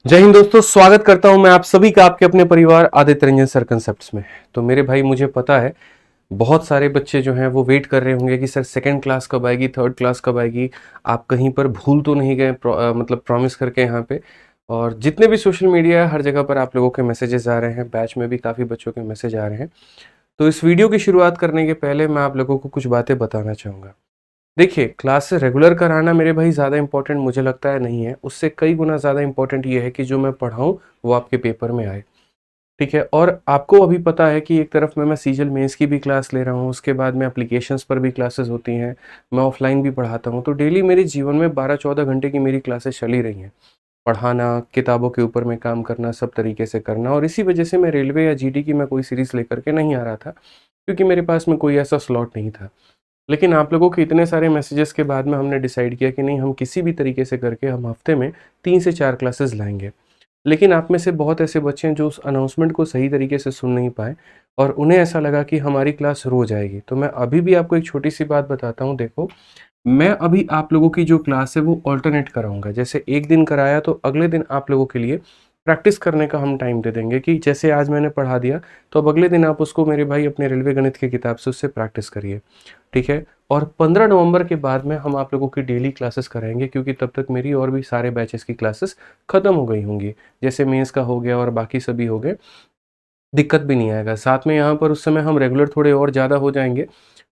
जय हिंद दोस्तों, स्वागत करता हूं मैं आप सभी का आपके अपने परिवार आदित्य रंजन सर कंसेप्ट्स में। तो मेरे भाई, मुझे पता है बहुत सारे बच्चे जो हैं वो वेट कर रहे होंगे कि सर सेकंड क्लास कब आएगी, थर्ड क्लास कब आएगी। आप कहीं पर भूल तो नहीं गए मतलब प्रॉमिस करके यहाँ पे। और जितने भी सोशल मीडिया है हर जगह पर आप लोगों के मैसेजेस आ रहे हैं, बैच में भी काफ़ी बच्चों के मैसेज आ रहे हैं। तो इस वीडियो की शुरुआत करने के पहले मैं आप लोगों को कुछ बातें बताना चाहूँगा। देखिए, क्लास से रेगुलर कराना मेरे भाई ज़्यादा इंपॉर्टेंट मुझे लगता है नहीं है। उससे कई गुना ज़्यादा इंपॉर्टेंट ये है कि जो मैं पढ़ाऊँ वो आपके पेपर में आए। ठीक है? और आपको अभी पता है कि एक तरफ मैं सीजल मेंस की भी क्लास ले रहा हूँ, उसके बाद में एप्लीकेशंस पर भी क्लासेस होती हैं, मैं ऑफलाइन भी पढ़ाता हूँ। तो डेली मेरे जीवन में 12-14 घंटे की मेरी क्लासेस चल ही रही हैं। पढ़ाना, किताबों के ऊपर में काम करना, सब तरीके से करना। और इसी वजह से मैं रेलवे या जीडी की मैं कोई सीरीज़ लेकर के नहीं आ रहा था, क्योंकि मेरे पास में कोई ऐसा स्लॉट नहीं था। लेकिन आप लोगों के इतने सारे मैसेजेस के बाद में हमने डिसाइड किया कि नहीं, हम किसी भी तरीके से करके हम हफ्ते में 3 से 4 क्लासेस लाएँगे। लेकिन आप में से बहुत ऐसे बच्चे हैं जो उस अनाउंसमेंट को सही तरीके से सुन नहीं पाए और उन्हें ऐसा लगा कि हमारी क्लास रोज़ आएगी। तो मैं अभी भी आपको एक छोटी-सी बात बताता हूँ, देखो, मैं अभी आप लोगों की जो क्लास है वो अल्टरनेट कराऊँगा। जैसे एक दिन कराया तो अगले दिन आप लोगों के लिए प्रैक्टिस करने का हम टाइम दे देंगे कि जैसे आज मैंने पढ़ा दिया, तो अब अगले दिन आप उसको मेरे भाई अपने रेलवे गणित की किताब से उससे प्रैक्टिस करिए। ठीक है? और 15 नवंबर के बाद में हम आप लोगों की डेली क्लासेस कराएँगे, क्योंकि तब तक मेरी और भी सारे बैचेस की क्लासेस खत्म हो गई होंगी। जैसे मेंस का हो गया और बाकी सभी हो गए, दिक्कत भी नहीं आएगा। साथ में यहाँ पर उस समय हम रेगुलर थोड़े और ज़्यादा हो जाएँगे,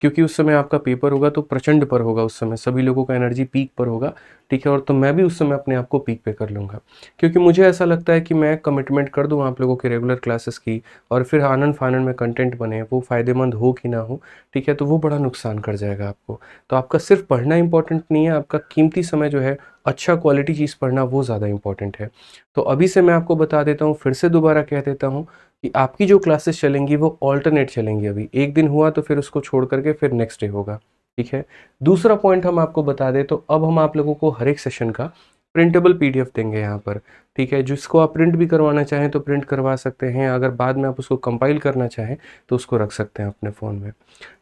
क्योंकि उस समय आपका पेपर होगा तो प्रचंड पर होगा, उस समय सभी लोगों का एनर्जी पीक पर होगा। ठीक है? और तो मैं भी उस समय अपने आप को पीक पे कर लूँगा, क्योंकि मुझे ऐसा लगता है कि मैं कमिटमेंट कर दूँ आप लोगों के रेगुलर क्लासेस की और फिर आनन-फानन में कंटेंट बने, वो फ़ायदेमंद हो कि ना हो, ठीक है? तो वो बड़ा नुकसान कर जाएगा आपको। तो आपका सिर्फ़ पढ़ना इम्पोर्टेंट नहीं है, आपका कीमती समय जो है, अच्छा क्वालिटी चीज़ पढ़ना वो ज़्यादा इम्पोर्टेंट है। तो अभी से मैं आपको बता देता हूँ, फिर से दोबारा कह देता हूँ कि आपकी जो क्लासेस चलेंगी वो अल्टरनेट चलेंगी अभी। एक दिन हुआ तो फिर उसको छोड़ कर के फिर नेक्स्ट डे होगा, ठीक है? दूसरा पॉइंट हम आपको बता दें तो अब हम आप लोगों को हर एक सेशन का प्रिंटेबल पीडीएफ देंगे यहाँ पर, ठीक है? जिसको आप प्रिंट भी करवाना चाहें तो प्रिंट करवा सकते हैं, अगर बाद में आप उसको कंपाइल करना चाहें तो उसको रख सकते हैं अपने फ़ोन में।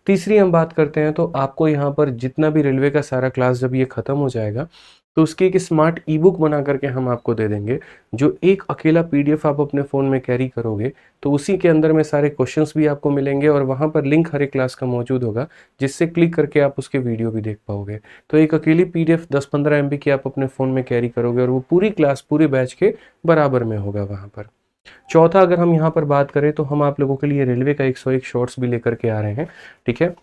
तीसरी हम बात करते हैं तो आपको यहाँ पर जितना भी रेलवे का सारा क्लास जब ये ख़त्म हो जाएगा, तो उसकी एक स्मार्ट ई-बुक बना कर के हम आपको दे देंगे, जो एक अकेला पीडीएफ आप अपने फ़ोन में कैरी करोगे, तो उसी के अंदर में सारे क्वेश्चंस भी आपको मिलेंगे और वहाँ पर लिंक हर एक क्लास का मौजूद होगा, जिससे क्लिक करके आप उसके वीडियो भी देख पाओगे। तो एक अकेली पीडीएफ 10-15 एमबी की आप अपने फ़ोन में कैरी करोगे और वो पूरी क्लास, पूरे बैच के बराबर में होगा वहाँ पर। चौथा, अगर हम यहाँ पर बात करें तो हम आप लोगों के लिए रेलवे का 101 शॉर्ट्स भी लेकर के आ रहे हैं, ठीक है?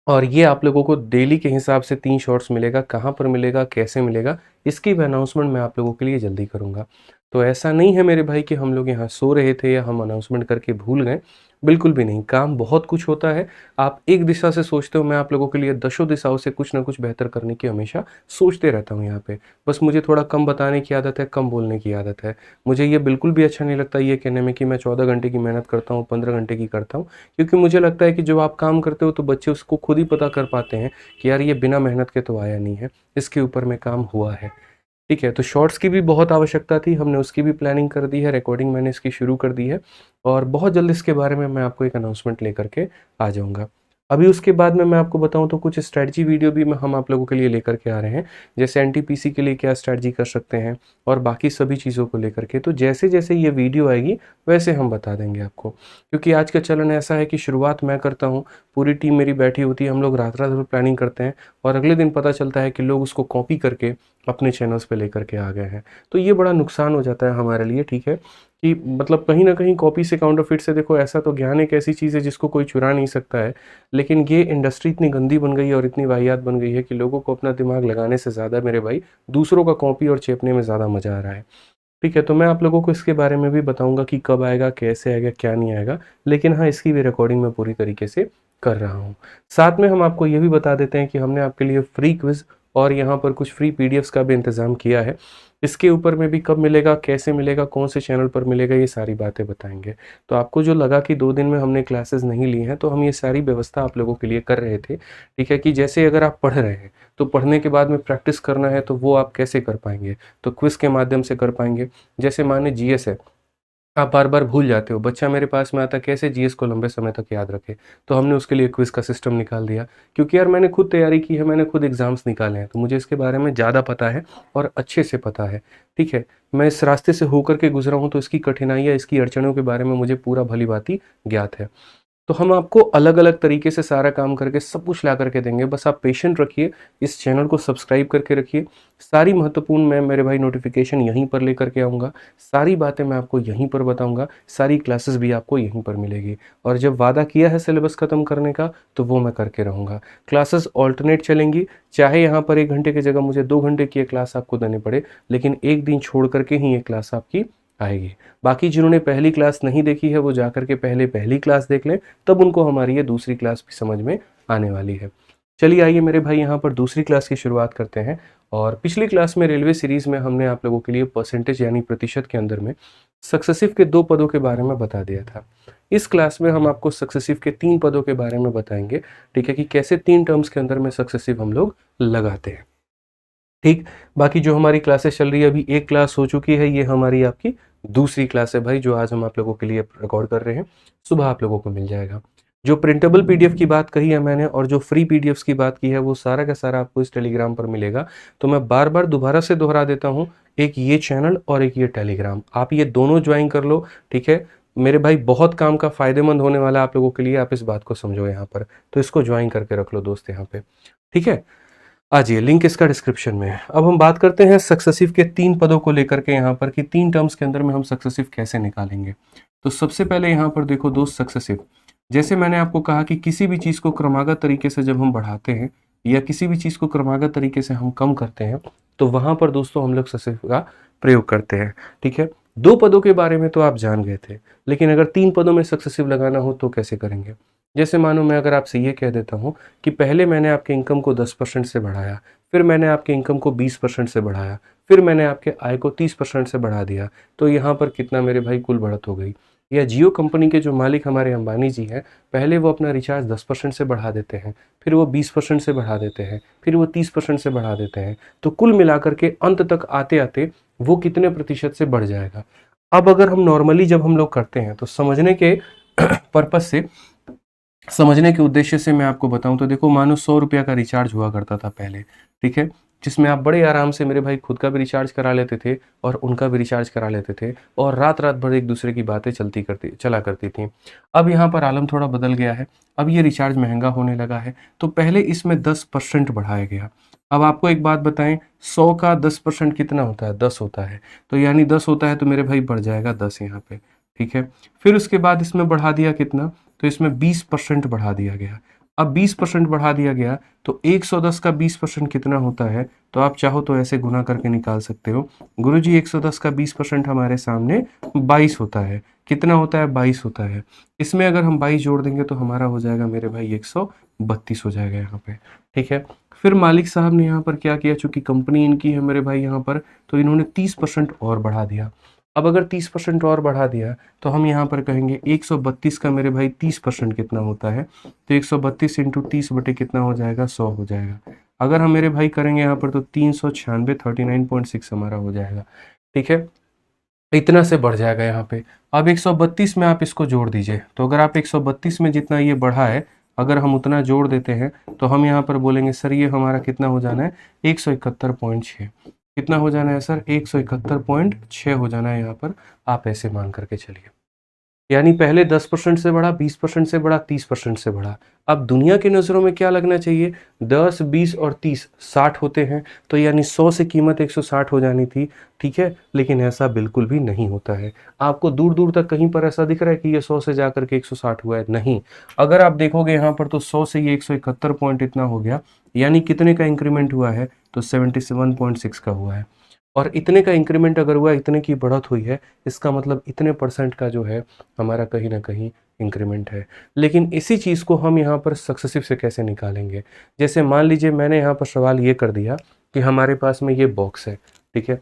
और ये आप लोगों को डेली के हिसाब से 3 शॉट्स मिलेगा, कहाँ पर मिलेगा, कैसे मिलेगा, इसकी भी अनाउंसमेंट मैं आप लोगों के लिए जल्दी करूँगा। तो ऐसा नहीं है मेरे भाई कि हम लोग यहाँ सो रहे थे या हम अनाउंसमेंट करके भूल गए, बिल्कुल भी नहीं। काम बहुत कुछ होता है, आप एक दिशा से सोचते हो, मैं आप लोगों के लिए दसों दिशाओं से कुछ ना कुछ बेहतर करने की हमेशा सोचते रहता हूँ यहाँ पे। बस मुझे थोड़ा कम बताने की आदत है, कम बोलने की आदत है। मुझे ये बिल्कुल भी अच्छा नहीं लगता ये कहने में कि मैं 14 घंटे की मेहनत करता हूँ, 15 घंटे की करता हूँ। क्योंकि मुझे लगता है कि जब आप काम करते हो तो बच्चे उसको खुद ही पता कर पाते हैं कि यार ये बिना मेहनत के तो आया नहीं है, इसके ऊपर में काम हुआ है। ठीक है? तो शॉर्ट्स की भी बहुत आवश्यकता थी, हमने उसकी भी प्लानिंग कर दी है, रिकॉर्डिंग मैंने इसकी शुरू कर दी है और बहुत जल्द इसके बारे में मैं आपको एक अनाउंसमेंट लेकर के आ जाऊँगा। अभी उसके बाद में मैं आपको बताऊँ तो कुछ स्ट्रैटेजी वीडियो भी हम आप लोगों के लिए लेकर के आ रहे हैं, जैसे एनटीपीसी के लिए क्या स्ट्रैटेजी कर सकते हैं और बाकी सभी चीज़ों को लेकर के। तो जैसे-जैसे ये वीडियो आएगी, वैसे हम बता देंगे आपको। क्योंकि आज का चलन ऐसा है कि शुरुआत मैं करता हूँ, पूरी टीम मेरी बैठी होती है, हम लोग रात-रात भर प्लानिंग करते हैं और अगले दिन पता चलता है कि लोग उसको कॉपी करके अपने चैनल्स पे लेकर के आ गए हैं। तो ये बड़ा नुकसान हो जाता है हमारे लिए, ठीक है? कि मतलब कहीं न कहीं कॉपी से, काउंटरफिट से, देखो, ऐसा तो ज्ञान एक ऐसी चीज़ है जिसको कोई चुरा नहीं सकता है। लेकिन ये इंडस्ट्री इतनी गंदी बन गई है और इतनी वाहियात बन गई है कि लोगों को अपना दिमाग लगाने से ज़्यादा मेरे भाई दूसरों का कॉपी और चेपने में ज़्यादा मज़ा आ रहा है। ठीक है? तो मैं आप लोगों को इसके बारे में भी बताऊँगा कि कब आएगा, कैसे आएगा, क्या नहीं आएगा। लेकिन हाँ, इसकी भी रिकॉर्डिंग मैं पूरी तरीके से कर रहा हूँ। साथ में हम आपको ये भी बता देते हैं कि हमने आपके लिए फ्री क्विज़ और यहाँ पर कुछ फ्री पीडीएफ्स का भी इंतज़ाम किया है। इसके ऊपर में भी कब मिलेगा, कैसे मिलेगा, कौन से चैनल पर मिलेगा, ये सारी बातें बताएँगे। तो आपको जो लगा कि 2 दिन में हमने क्लासेस नहीं ली हैं, तो हम ये सारी व्यवस्था आप लोगों के लिए कर रहे थे। ठीक है? कि जैसे अगर आप पढ़ रहे हैं, तो पढ़ने के बाद में प्रैक्टिस करना है, तो वो आप कैसे कर पाएँगे? तो क्विज़ के माध्यम से कर पाएँगे। जैसे मानिए जीएस है, आप बार बार भूल जाते हो। बच्चा मेरे पास में आता है, कैसे जीएस को लंबे समय तक याद रखे। तो हमने उसके लिए क्विज का सिस्टम निकाल दिया, क्योंकि यार मैंने खुद तैयारी की है, मैंने खुद एग्जाम्स निकाले हैं, तो मुझे इसके बारे में ज़्यादा पता है और अच्छे से पता है। ठीक है, मैं इस रास्ते से होकर के गुजरा हूँ, तो इसकी कठिनाइयाँ, इसकी अड़चनों के बारे में मुझे पूरा भली भांति ज्ञात है। तो हम आपको अलग अलग तरीके से सारा काम करके सब कुछ ला करके देंगे, बस आप पेशेंट रखिए, इस चैनल को सब्सक्राइब करके रखिए। सारी महत्वपूर्ण मैं मेरे भाई नोटिफिकेशन यहीं पर लेकर के आऊँगा, सारी बातें मैं आपको यहीं पर बताऊँगा, सारी क्लासेस भी आपको यहीं पर मिलेगी। और जब वादा किया है सिलेबस ख़त्म करने का, तो वो मैं करके रहूँगा। क्लासेस ऑल्टरनेट चलेंगी, चाहे यहाँ पर 1 घंटे की जगह मुझे 2 घंटे की क्लास आपको देनी पड़े, लेकिन एक दिन छोड़ करके ही ये क्लास आपकी आएगी। बाकी जिन्होंने पहली क्लास नहीं देखी है, वो जाकर के पहले पहली क्लास देख लें, तब उनको हमारी ये दूसरी क्लास भी समझ में आने वाली है। चलिए आइए मेरे भाई, यहाँ पर दूसरी क्लास की शुरुआत करते हैं। और पिछली क्लास में रेलवे सीरीज में हमने आप लोगों के लिए परसेंटेज यानी प्रतिशत के अंदर में सक्सेसिव के 2 पदों के बारे में बता दिया था। इस क्लास में हम आपको सक्सेसिव के 3 पदों के बारे में बताएंगे। ठीक है, कि कैसे 3 टर्म्स के अंदर में सक्सेसिव हम लोग लगाते हैं। ठीक, बाकी जो हमारी क्लासेस चल रही है, अभी एक क्लास हो चुकी है, ये हमारी आपकी दूसरी क्लास है भाई, जो आज हम आप लोगों के लिए रिकॉर्ड कर रहे हैं। सुबह आप लोगों को मिल जाएगा। जो प्रिंटेबल पीडीएफ की बात कही है मैंने, और जो फ्री पीडीएफ्स की बात की है, वो सारा का सारा आपको इस टेलीग्राम पर मिलेगा। तो मैं बार बार दोबारा से दोहरा देता हूँ, एक ये चैनल और एक ये टेलीग्राम, आप ये दोनों ज्वाइन कर लो। ठीक है मेरे भाई, बहुत काम का फायदेमंद होने वाला है आप लोगों के लिए, आप इस बात को समझो यहाँ पर, तो इसको ज्वाइन करके रख लो दोस्त यहाँ पे। ठीक है, आ जाइए, लिंक इसका डिस्क्रिप्शन में है। अब हम बात करते हैं सक्सेसिव के 3 पदों को लेकर के यहाँ पर, कि 3 टर्म्स के अंदर में हम सक्सेसिव कैसे निकालेंगे। तो सबसे पहले यहाँ पर देखो दोस्त, सक्सेसिव, जैसे मैंने आपको कहा कि किसी भी चीज़ को क्रमागत तरीके से जब हम बढ़ाते हैं, या किसी भी चीज़ को क्रमागत तरीके से हम कम करते हैं, तो वहाँ पर दोस्तों हम लोग सक्सेसिव का प्रयोग करते हैं। ठीक है, 2 पदों के बारे में तो आप जान गए थे, लेकिन अगर 3 पदों में सक्सेसिव लगाना हो तो कैसे करेंगे। जैसे मानो मैं अगर आपसे ये कह देता हूँ कि पहले मैंने आपके इनकम को 10% से बढ़ाया, फिर मैंने आपके इनकम को 20% से बढ़ाया, फिर मैंने आपके आय को 30% से बढ़ा दिया, तो यहाँ पर कितना मेरे भाई कुल बढ़त हो गई। या जियो कंपनी के जो मालिक हमारे अंबानी जी हैं, पहले वो अपना रिचार्ज 10% से बढ़ा देते हैं, फिर वो 20% से बढ़ा देते हैं, फिर वो 30% से बढ़ा देते हैं, तो कुल मिलाकर के अंत तक आते आते वो कितने प्रतिशत से बढ़ जाएगा। अब अगर हम नॉर्मली जब हम लोग करते हैं, तो समझने के पर्पज से, समझने के उद्देश्य से मैं आपको बताऊं, तो देखो मानो 100 रुपया का रिचार्ज हुआ करता था पहले। ठीक है, जिसमें आप बड़े आराम से मेरे भाई खुद का भी रिचार्ज करा लेते थे और उनका भी रिचार्ज करा लेते थे, और रात रात भर एक दूसरे की बातें चला करती थी। अब यहाँ पर आलम थोड़ा बदल गया है, अब ये रिचार्ज महंगा होने लगा है, तो पहले इसमें 10% बढ़ाया गया। अब आपको एक बात बताएं, 100 का 10% कितना होता है, 10 होता है, तो यानी 10 होता है, तो मेरे भाई बढ़ जाएगा 10 यहाँ पे। ठीक है, फिर उसके बाद इसमें बढ़ा दिया कितना, तो इसमें 20% बढ़ा दिया गया। अब 20% बढ़ा दिया गया, तो 110 का 20% कितना होता है, तो आप चाहो तो ऐसे गुना करके निकाल सकते हो। गुरुजी 110 का 20% हमारे सामने 22 होता है। कितना होता है, 22 होता है। इसमें अगर हम 22 जोड़ देंगे तो हमारा हो जाएगा मेरे भाई 132 हो जाएगा यहाँ पे। ठीक है, फिर मालिक साहब ने यहाँ पर क्या किया, चूंकि कंपनी इनकी है मेरे भाई यहाँ पर, तो इन्होंने 30% और बढ़ा दिया। अब अगर 30% और बढ़ा दिया, तो हम यहाँ पर कहेंगे 132 का मेरे भाई 30% कितना होता है, तो 132 इंटू 30 बटे कितना हो जाएगा, 100 हो जाएगा। अगर हम मेरे भाई करेंगे यहाँ पर, तो 396, 39.6 हमारा हो जाएगा। ठीक है, इतना से बढ़ जाएगा यहाँ पे। अब 132 में आप इसको जोड़ दीजिए, तो अगर आप 132 में जितना ये बढ़ा है, अगर हम उतना जोड़ देते हैं, तो हम यहाँ पर बोलेंगे सर ये हमारा कितना हो जाना है, 171.6। कितना हो जाना है सर, 171.6 हो जाना है यहाँ पर। आप ऐसे मान करके चलिए, यानी पहले 10% से बढ़ा, 20% से बढ़ा, 30% से बढ़ा। अब दुनिया की नज़रों में क्या लगना चाहिए, 10, 20 और 30 60 होते हैं, तो यानी 100 से कीमत 160 हो जानी थी। ठीक है, लेकिन ऐसा बिल्कुल भी नहीं होता है। आपको दूर दूर तक कहीं पर ऐसा दिख रहा है कि ये 100 से जाकर के 160 हुआ है, नहीं। अगर आप देखोगे यहाँ पर, तो 100 से ये 171 पॉइंट इतना हो गया, यानी कितने का इंक्रीमेंट हुआ है, तो 77.6 का हुआ है। और इतने का इंक्रीमेंट अगर हुआ, इतने की बढ़त हुई है, इसका मतलब इतने परसेंट का जो है हमारा कहीं ना कहीं इंक्रीमेंट है। लेकिन इसी चीज़ को हम यहाँ पर सक्सेसिव से कैसे निकालेंगे। जैसे मान लीजिए मैंने यहाँ पर सवाल ये कर दिया कि हमारे पास में ये बॉक्स है, ठीक है,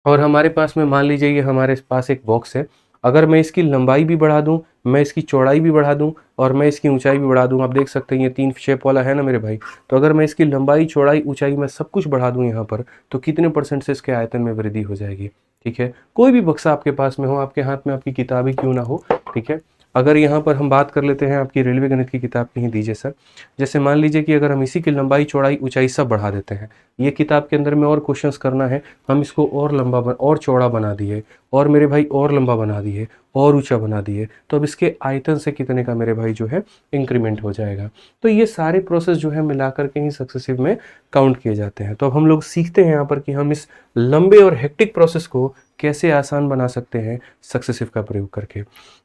और हमारे पास में मान लीजिए ये हमारे पास एक बॉक्स है। अगर मैं इसकी लंबाई भी बढ़ा दूं, मैं इसकी चौड़ाई भी बढ़ा दूं, और मैं इसकी ऊंचाई भी बढ़ा दूं, आप देख सकते हैं ये 3 शेप वाला है ना मेरे भाई, तो अगर मैं इसकी लंबाई, चौड़ाई, ऊंचाई, मैं सब कुछ बढ़ा दूं यहाँ पर, तो कितने परसेंट से इसके आयतन में वृद्धि हो जाएगी। ठीक है, कोई भी बक्सा आपके पास में हो, आपके हाथ में आपकी किताब ही क्यों ना हो, ठीक है। अगर यहाँ पर हम बात कर लेते हैं आपकी रेलवे गणित की किताब कहीं दीजिए सर। जैसे मान लीजिए कि अगर हम इसी की लंबाई चौड़ाई ऊंचाई सब बढ़ा देते हैं, ये किताब के अंदर में और क्वेश्चंस करना है, हम इसको और लंबा और चौड़ा बना दिए, और मेरे भाई और लंबा बना दिए, और ऊंचा बना दिए, तो अब इसके आयतन से कितने का मेरे भाई जो है इंक्रीमेंट हो जाएगा। तो ये सारे प्रोसेस जो है मिलाकर के ही सक्सेसिव में काउंट किए जाते हैं। तो अब हम लोग सीखते हैं यहाँ पर कि हम इस लंबे और हेक्टिक प्रोसेस को कैसे आसान बना सकते हैं सक्सेसिव का प्रयोग करके।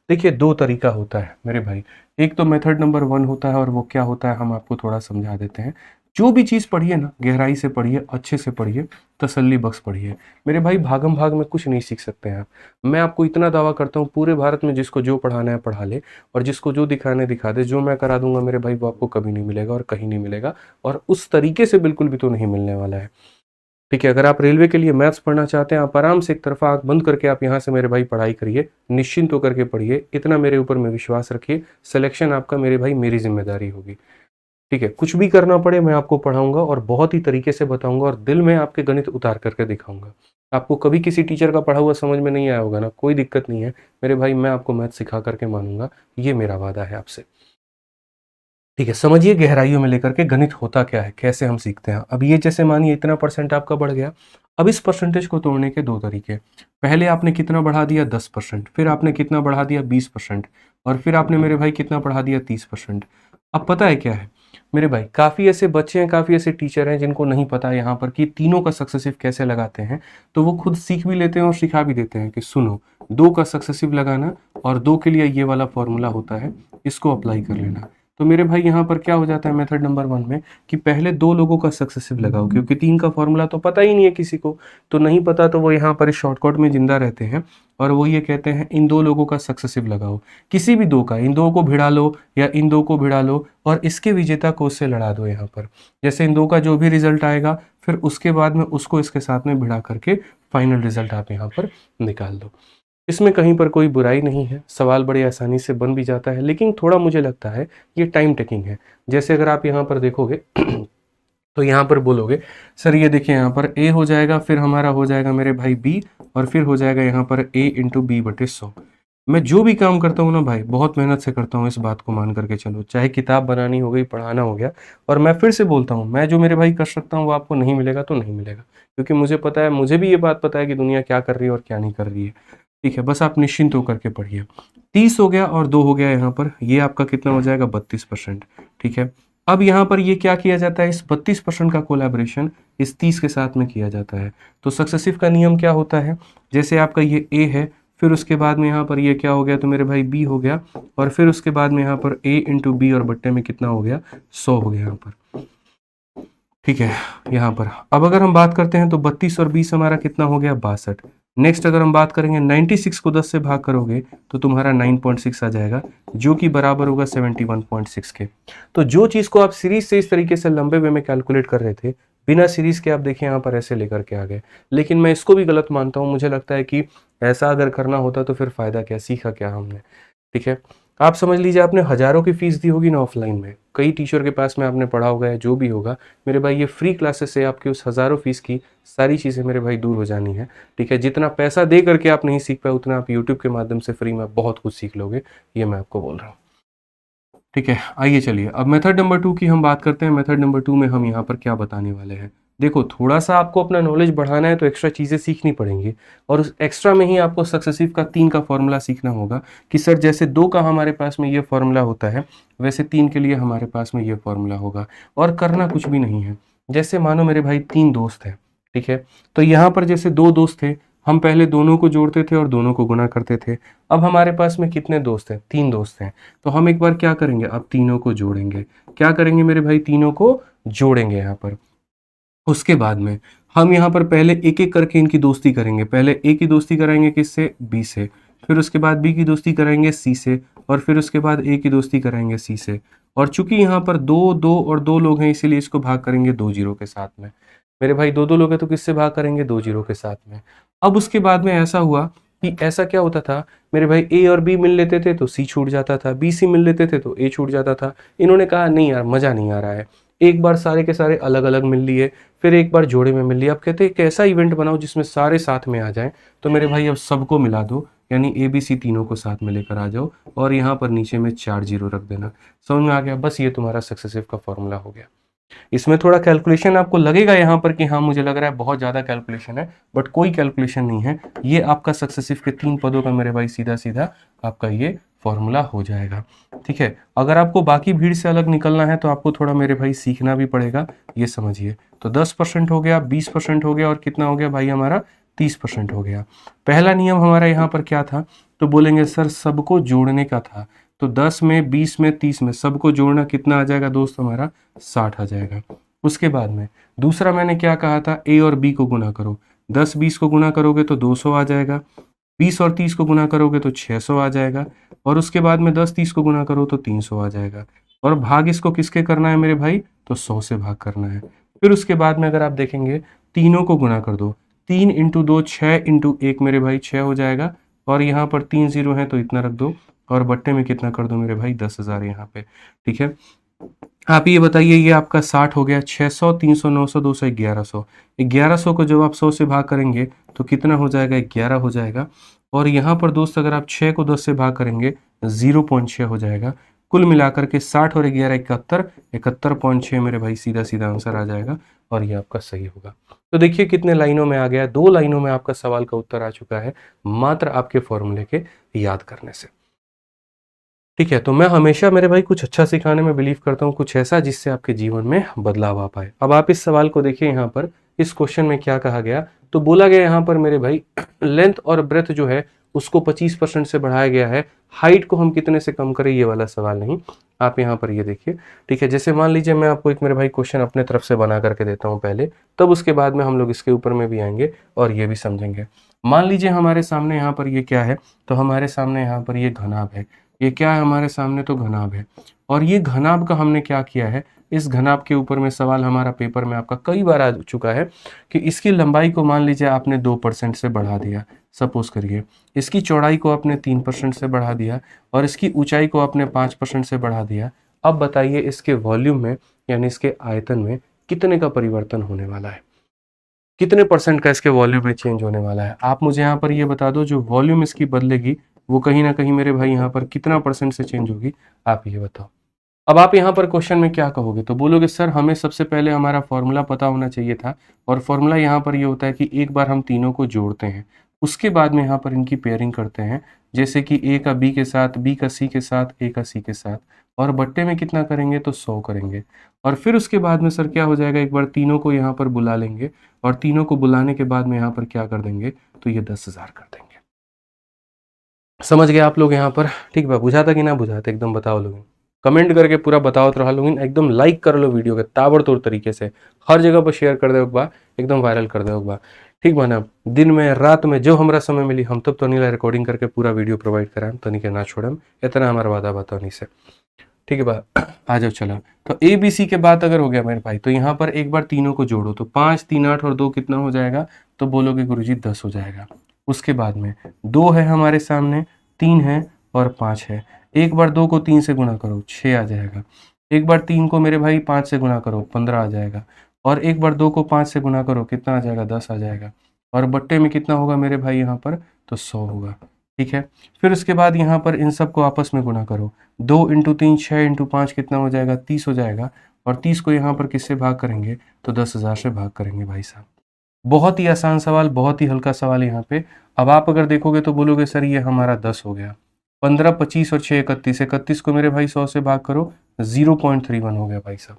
देखिए, दो तरीका होता है मेरे भाई। एक तो मेथड नंबर 1 होता है, और वो क्या होता है हम आपको थोड़ा समझा देते हैं। जो भी चीज़ पढ़िए ना, गहराई से पढ़िए, अच्छे से पढ़िए, तसल्ली बख्श पढ़िए मेरे भाई। भागम भाग में कुछ नहीं सीख सकते हैं आप। मैं आपको इतना दावा करता हूँ, पूरे भारत में जिसको जो पढ़ाना है पढ़ा ले, और जिसको जो दिखाना है दिखा दे। जो मैं करा दूंगा मेरे भाई वो आपको कभी नहीं मिलेगा और कहीं नहीं मिलेगा, और उस तरीके से बिल्कुल भी तो नहीं मिलने वाला है, ठीक है। अगर आप रेलवे के लिए मैथ्स पढ़ना चाहते हैं, आप आराम से एक तरफा आंख बंद करके आप यहाँ से मेरे भाई पढ़ाई करिए, निश्चिंत होकर के पढ़िए, इतना मेरे ऊपर में विश्वास रखिए। सिलेक्शन आपका मेरे भाई मेरी जिम्मेदारी होगी, ठीक है। कुछ भी करना पड़े मैं आपको पढ़ाऊंगा, और बहुत ही तरीके से बताऊंगा, और दिल में आपके गणित उतार करके दिखाऊंगा। आपको कभी किसी टीचर का पढ़ा हुआ समझ में नहीं आया होगा ना, कोई दिक्कत नहीं है मेरे भाई, मैं आपको मैथ सिखा करके मानूंगा, ये मेरा वादा है आपसे, ठीक है। समझिए गहराइयों में लेकर के गणित होता क्या है, कैसे हम सीखते हैं। अब ये जैसे मानिए इतना परसेंट आपका बढ़ गया, अब इस परसेंटेज को तोड़ने के दो तरीके। पहले आपने कितना बढ़ा दिया 10%, फिर आपने कितना बढ़ा दिया 20%, और फिर आपने मेरे भाई कितना बढ़ा दिया 30%। अब पता है क्या है मेरे भाई, काफ़ी ऐसे बच्चे हैं, काफ़ी ऐसे टीचर हैं जिनको नहीं पता यहाँ पर कि तीनों का सक्सेसिव कैसे लगाते हैं। तो वो खुद सीख भी लेते हैं और सिखा भी देते हैं कि सुनो, 2 का सक्सेसिव लगाना, और 2 के लिए ये वाला फॉर्मूला होता है, इसको अप्लाई कर लेना। तो मेरे भाई यहाँ पर क्या हो जाता है मेथड नंबर 1 में, कि पहले 2 लोगों का सक्सेसिव लगाओ, क्योंकि 3 का फॉर्मूला तो पता ही नहीं है किसी को। तो नहीं पता तो वो यहाँ पर इस शॉर्टकट में जिंदा रहते हैं, और वो ये कहते हैं इन 2 लोगों का सक्सेसिव लगाओ, किसी भी 2 का, इन 2 को भिड़ा लो या इन 2 को भिड़ा लो, और इसके विजेता को उससे लड़ा दो यहाँ पर। जैसे इन 2 का जो भी रिजल्ट आएगा, फिर उसके बाद में उसको इसके साथ में भिड़ा करके फाइनल रिजल्ट आप यहाँ पर निकाल दो। इसमें कहीं पर कोई बुराई नहीं है, सवाल बड़ी आसानी से बन भी जाता है, लेकिन थोड़ा मुझे लगता है ये टाइम टेकिंग है। जैसे अगर आप यहाँ पर देखोगे तो यहाँ पर बोलोगे सर ये देखिए यहाँ पर a हो जाएगा, फिर हमारा हो जाएगा मेरे भाई b, और फिर हो जाएगा यहाँ पर a इंटू बी बटे 100। मैं जो भी काम करता हूँ ना भाई, बहुत मेहनत से करता हूँ, इस बात को मान करके चलो। चाहे किताब बनानी हो गई, पढ़ाना हो गया, और मैं फिर से बोलता हूँ, मैं जो मेरे भाई कर सकता हूँ वो आपको नहीं मिलेगा तो नहीं मिलेगा, क्योंकि मुझे पता है, मुझे भी ये बात पता है कि दुनिया क्या कर रही है और क्या नहीं कर रही है, ठीक है। बस आप निश्चिंत होकर के पढ़िए। 30 हो गया और 2 हो गया यहाँ पर, ये आपका कितना हो जाएगा 32%, ठीक है। अब यहाँ पर ये क्या किया जाता है, इस 32% का कोलैबोरेशन इस 30 के साथ में किया जाता है। तो सक्सेसिव का नियम क्या होता है, जैसे आपका ये a है, फिर उसके बाद में यहाँ पर ये क्या हो गया तो मेरे भाई b हो गया, और फिर उसके बाद में यहाँ पर a इंटू बी, और बट्टे में कितना हो गया 100 हो गया यहाँ पर, ठीक है। यहाँ पर अब अगर हम बात करते हैं तो 32 और 20 हमारा कितना हो गया 62। नेक्स्ट अगर हम बात करेंगे 96 को 10 से भाग करोगे तो तुम्हारा 9.6 आ जाएगा, जो कि बराबर होगा 71.6 के। तो जो चीज़ को आप सीरीज से इस तरीके से लंबे वे में कैलकुलेट कर रहे थे, बिना सीरीज के आप देखिए यहाँ पर ऐसे लेकर के आ गए। लेकिन मैं इसको भी गलत मानता हूँ, मुझे लगता है कि ऐसा अगर करना होता तो फिर फायदा क्या, सीखा क्या हमने, ठीक है। आप समझ लीजिए आपने हजारों की फीस दी होगी ना ऑफलाइन में, कई टीचर के पास में आपने पढ़ा होगा या जो भी होगा मेरे भाई, ये फ्री क्लासेस से आपकी उस हजारों फीस की सारी चीज़ें मेरे भाई दूर हो जानी है, ठीक है। जितना पैसा दे करके आप नहीं सीख पाए, उतना आप यूट्यूब के माध्यम से फ्री में बहुत कुछ सीख लोगे, ये मैं आपको बोल रहा हूँ, ठीक है। आइए चलिए अब मेथड नंबर 2 की हम बात करते हैं। मेथड नंबर 2 में हम यहाँ पर क्या बताने वाले हैं। देखो, थोड़ा सा आपको अपना नॉलेज बढ़ाना है तो एक्स्ट्रा चीज़ें सीखनी पड़ेंगी, और उस एक्स्ट्रा में ही आपको सक्सेसिव का 3 का फॉर्मूला सीखना होगा, कि सर जैसे 2 का हमारे पास में ये फॉर्मूला होता है, वैसे 3 के लिए हमारे पास में ये फॉर्मूला होगा। और करना कुछ भी नहीं है। जैसे मानो मेरे भाई 3 दोस्त हैं, ठीक है। तो यहाँ पर जैसे 2 दोस्त थे, हम पहले दोनों को जोड़ते थे और दोनों को गुणा करते थे। अब हमारे पास में कितने दोस्त हैं, 3 दोस्त हैं। तो हम एक बार क्या करेंगे, अब तीनों को जोड़ेंगे। क्या करेंगे मेरे भाई, तीनों को जोड़ेंगे यहाँ पर। उसके बाद में हम यहाँ पर पहले एक एक करके इनकी दोस्ती करेंगे। पहले ए की दोस्ती कराएंगे किससे, बी से, फिर उसके बाद बी की दोस्ती कराएंगे सी से, और फिर उसके बाद ए की दोस्ती कराएंगे सी से। और चूंकि यहाँ पर 2 2 और 2 लोग हैं, इसीलिए इसको भाग करेंगे 2 जीरो के साथ में। मेरे भाई 2 2 लोग हैं तो किससे भाग करेंगे, 2 जीरो के साथ में। अब उसके बाद में ऐसा हुआ कि ऐसा क्या होता था मेरे भाई, ए और बी मिल लेते थे तो सी छूट जाता था, बी सी मिल लेते थे तो ए छूट जाता था। इन्होंने कहा नहीं यार, मजा नहीं आ रहा है, एक बार सारे के सारे अलग अलग मिल लिए, फिर एक बार जोड़े में मिल लिए। आप कहते हैं एक ऐसा इवेंट बनाओ जिसमें सारे साथ में आ जाएं। तो मेरे भाई अब सबको मिला दो, यानी ए बी सी तीनों को साथ में लेकर आ जाओ और यहाँ पर नीचे में 4 जीरो रख देना। समझ में आ गया? बस ये तुम्हारा सक्सेसिव का फॉर्मूला हो गया। इसमें थोड़ा कैलकुलेशन आपको लगेगा यहाँ पर कि हाँ मुझे लग रहा है बहुत ज़्यादा कैलकुलेशन है, बट कोई कैलकुलेशन नहीं है। ये आपका सक्सेसिव के 3 पदों का मेरे भाई सीधा सीधा आपका ये फॉर्मूला हो जाएगा। ठीक है, अगर आपको बाकी भीड़ से अलग निकलना है तो आपको थोड़ा मेरे भाई सीखना भी पड़ेगा, ये समझिए। तो 10% हो गया, 20% हो गया और कितना हो गया भाई हमारा 30% हो गया। पहला नियम हमारा यहाँ पर क्या था? तो बोलेंगे सर सबको जोड़ने का था। तो 10 में 20 में 30 में सबको जोड़ना कितना आ जाएगा दोस्त हमारा 60 आ जाएगा। उसके बाद में दूसरा मैंने क्या कहा था? ए और बी को गुना करो। 10 20 को गुना करोगे तो 200 आ जाएगा, 20 और 30 को गुना करोगे तो 600 आ जाएगा, और उसके बाद में 10 30 को गुना करो तो 300 आ जाएगा। और भाग इसको किसके करना है मेरे भाई? तो 100 से भाग करना है। फिर उसके बाद में अगर आप देखेंगे तीनों को गुना कर दो, 3 इंटू 2 6 इंटू 1 मेरे भाई 6 हो जाएगा, और यहाँ पर 3 जीरो है तो इतना रख दो, और बट्टे में कितना कर दो मेरे भाई 10,000 यहाँ पे। ठीक है, आप ये बताइए ये आपका 60 हो गया, 600 300 900 200 1100। 1100 को जब आप 100 से भाग करेंगे तो कितना हो जाएगा? 11 हो जाएगा। और यहाँ पर दोस्त अगर आप 6 को 10 से भाग करेंगे 0.6 हो जाएगा। कुल मिलाकर के 60 और 11 71, 71.6 मेरे भाई सीधा सीधा आंसर आ जाएगा, और ये आपका सही होगा। तो देखिए कितने लाइनों में आ गया, 2 लाइनों में आपका सवाल का उत्तर आ चुका है, मात्र आपके फॉर्मूले के याद करने से। ठीक है, तो मैं हमेशा मेरे भाई कुछ अच्छा सिखाने में बिलीव करता हूँ, कुछ ऐसा जिससे आपके जीवन में बदलाव आ पाए। अब आप इस सवाल को देखिए, यहाँ पर इस क्वेश्चन में क्या कहा गया? तो बोला गया यहाँ पर मेरे भाई लेंथ और ब्रेथ जो है उसको 25% से बढ़ाया गया है, हाइट को हम कितने से कम करें, ये वाला सवाल नहीं। आप यहाँ पर ये देखिए। ठीक है, जैसे मान लीजिए मैं आपको एक मेरे भाई क्वेश्चन अपने तरफ से बना करके देता हूँ पहले, तब उसके बाद में हम लोग इसके ऊपर में भी आएंगे और ये भी समझेंगे। मान लीजिए हमारे सामने यहाँ पर ये क्या है? तो हमारे सामने यहाँ पर ये घनाभ है। ये क्या है हमारे सामने? तो घनाभ है। और ये घनाभ का हमने क्या किया है? इस घनाभ के ऊपर में सवाल हमारा पेपर में आपका कई बार आ चुका है कि इसकी लंबाई को मान लीजिए आपने 2% से बढ़ा दिया, सपोज करिए। इसकी चौड़ाई को आपने 3% से बढ़ा दिया, और इसकी ऊंचाई को आपने 5% से बढ़ा दिया। अब बताइए इसके वॉल्यूम में यानी इसके आयतन में कितने का परिवर्तन होने वाला है? कितने परसेंट का इसके वॉल्यूम में चेंज होने वाला है? आप मुझे यहाँ पर ये बता दो, जो वॉल्यूम इसकी बदलेगी वो कहीं ना कहीं मेरे भाई यहाँ पर कितना परसेंट से चेंज होगी, आप ये बताओ। अब आप यहाँ पर क्वेश्चन में क्या कहोगे? तो बोलोगे सर हमें सबसे पहले हमारा फॉर्मूला पता होना चाहिए था, और फॉर्मूला यहाँ पर ये होता है कि एक बार हम तीनों को जोड़ते हैं, उसके बाद में यहाँ पर इनकी पेयरिंग करते हैं, जैसे कि ए का बी के साथ, बी का सी के साथ, ए का सी के साथ, और बट्टे में कितना करेंगे? तो 100 करेंगे। और फिर उसके बाद में सर क्या हो जाएगा? एक बार तीनों को यहाँ पर बुला लेंगे, और तीनों को बुलाने के बाद में यहाँ पर क्या कर देंगे? तो ये 10,000 कर देंगे। समझ गए आप लोग यहाँ पर? ठीक बा, बुझाता कि ना बुझाता एकदम बताओ लोग, कमेंट करके पूरा बताओ तो रहा लोग, एकदम लाइक कर लो वीडियो के ताबड़तोड़ तरीके से, हर जगह पर शेयर कर दे एक बार, एकदम वायरल कर दे एक बार। ठीक बा ना? दिन में रात में जो हमारा समय मिली हम तब तो नहीं रिकॉर्डिंग करके पूरा वीडियो प्रोवाइड कराएं, तो नहीं के ना छोड़म, इतना हमारा वादा बताओ नहीं से। ठीक है बा, आ जाओ चला। तो ए बी सी के बाद अगर हो गया मेरे भाई, तो यहाँ पर एक बार तीनों को जोड़ो, तो 5 3 8 और 2 कितना हो जाएगा? तो बोलोगे गुरुजी 10 हो जाएगा। उसके बाद में 2 है हमारे सामने, 3 है और 5 है। एक बार 2 को 3 से गुणा करो 6 आ जाएगा। एक बार 3 को मेरे भाई 5 से गुणा करो 15 आ जाएगा। और एक बार 2 को 5 से गुणा करो कितना आ जाएगा? 10 आ जाएगा। और बट्टे में कितना होगा मेरे भाई यहाँ पर? तो 100 होगा। ठीक है, फिर उसके बाद यहाँ पर इन सब को आपस में गुणा करो, 2 इंटू 3 6 इंटू 5 कितना हो जाएगा? 30 हो जाएगा। और 30 को यहाँ पर किससे भाग करेंगे? तो 10,000 से भाग करेंगे भाई साहब। बहुत ही आसान सवाल, बहुत ही हल्का सवाल यहाँ पे। अब आप अगर देखोगे तो बोलोगे सर ये हमारा 10 हो गया, 15 25 और 6 31, 31 को मेरे भाई 100 से भाग करो, 0.31 हो गया भाई साहब।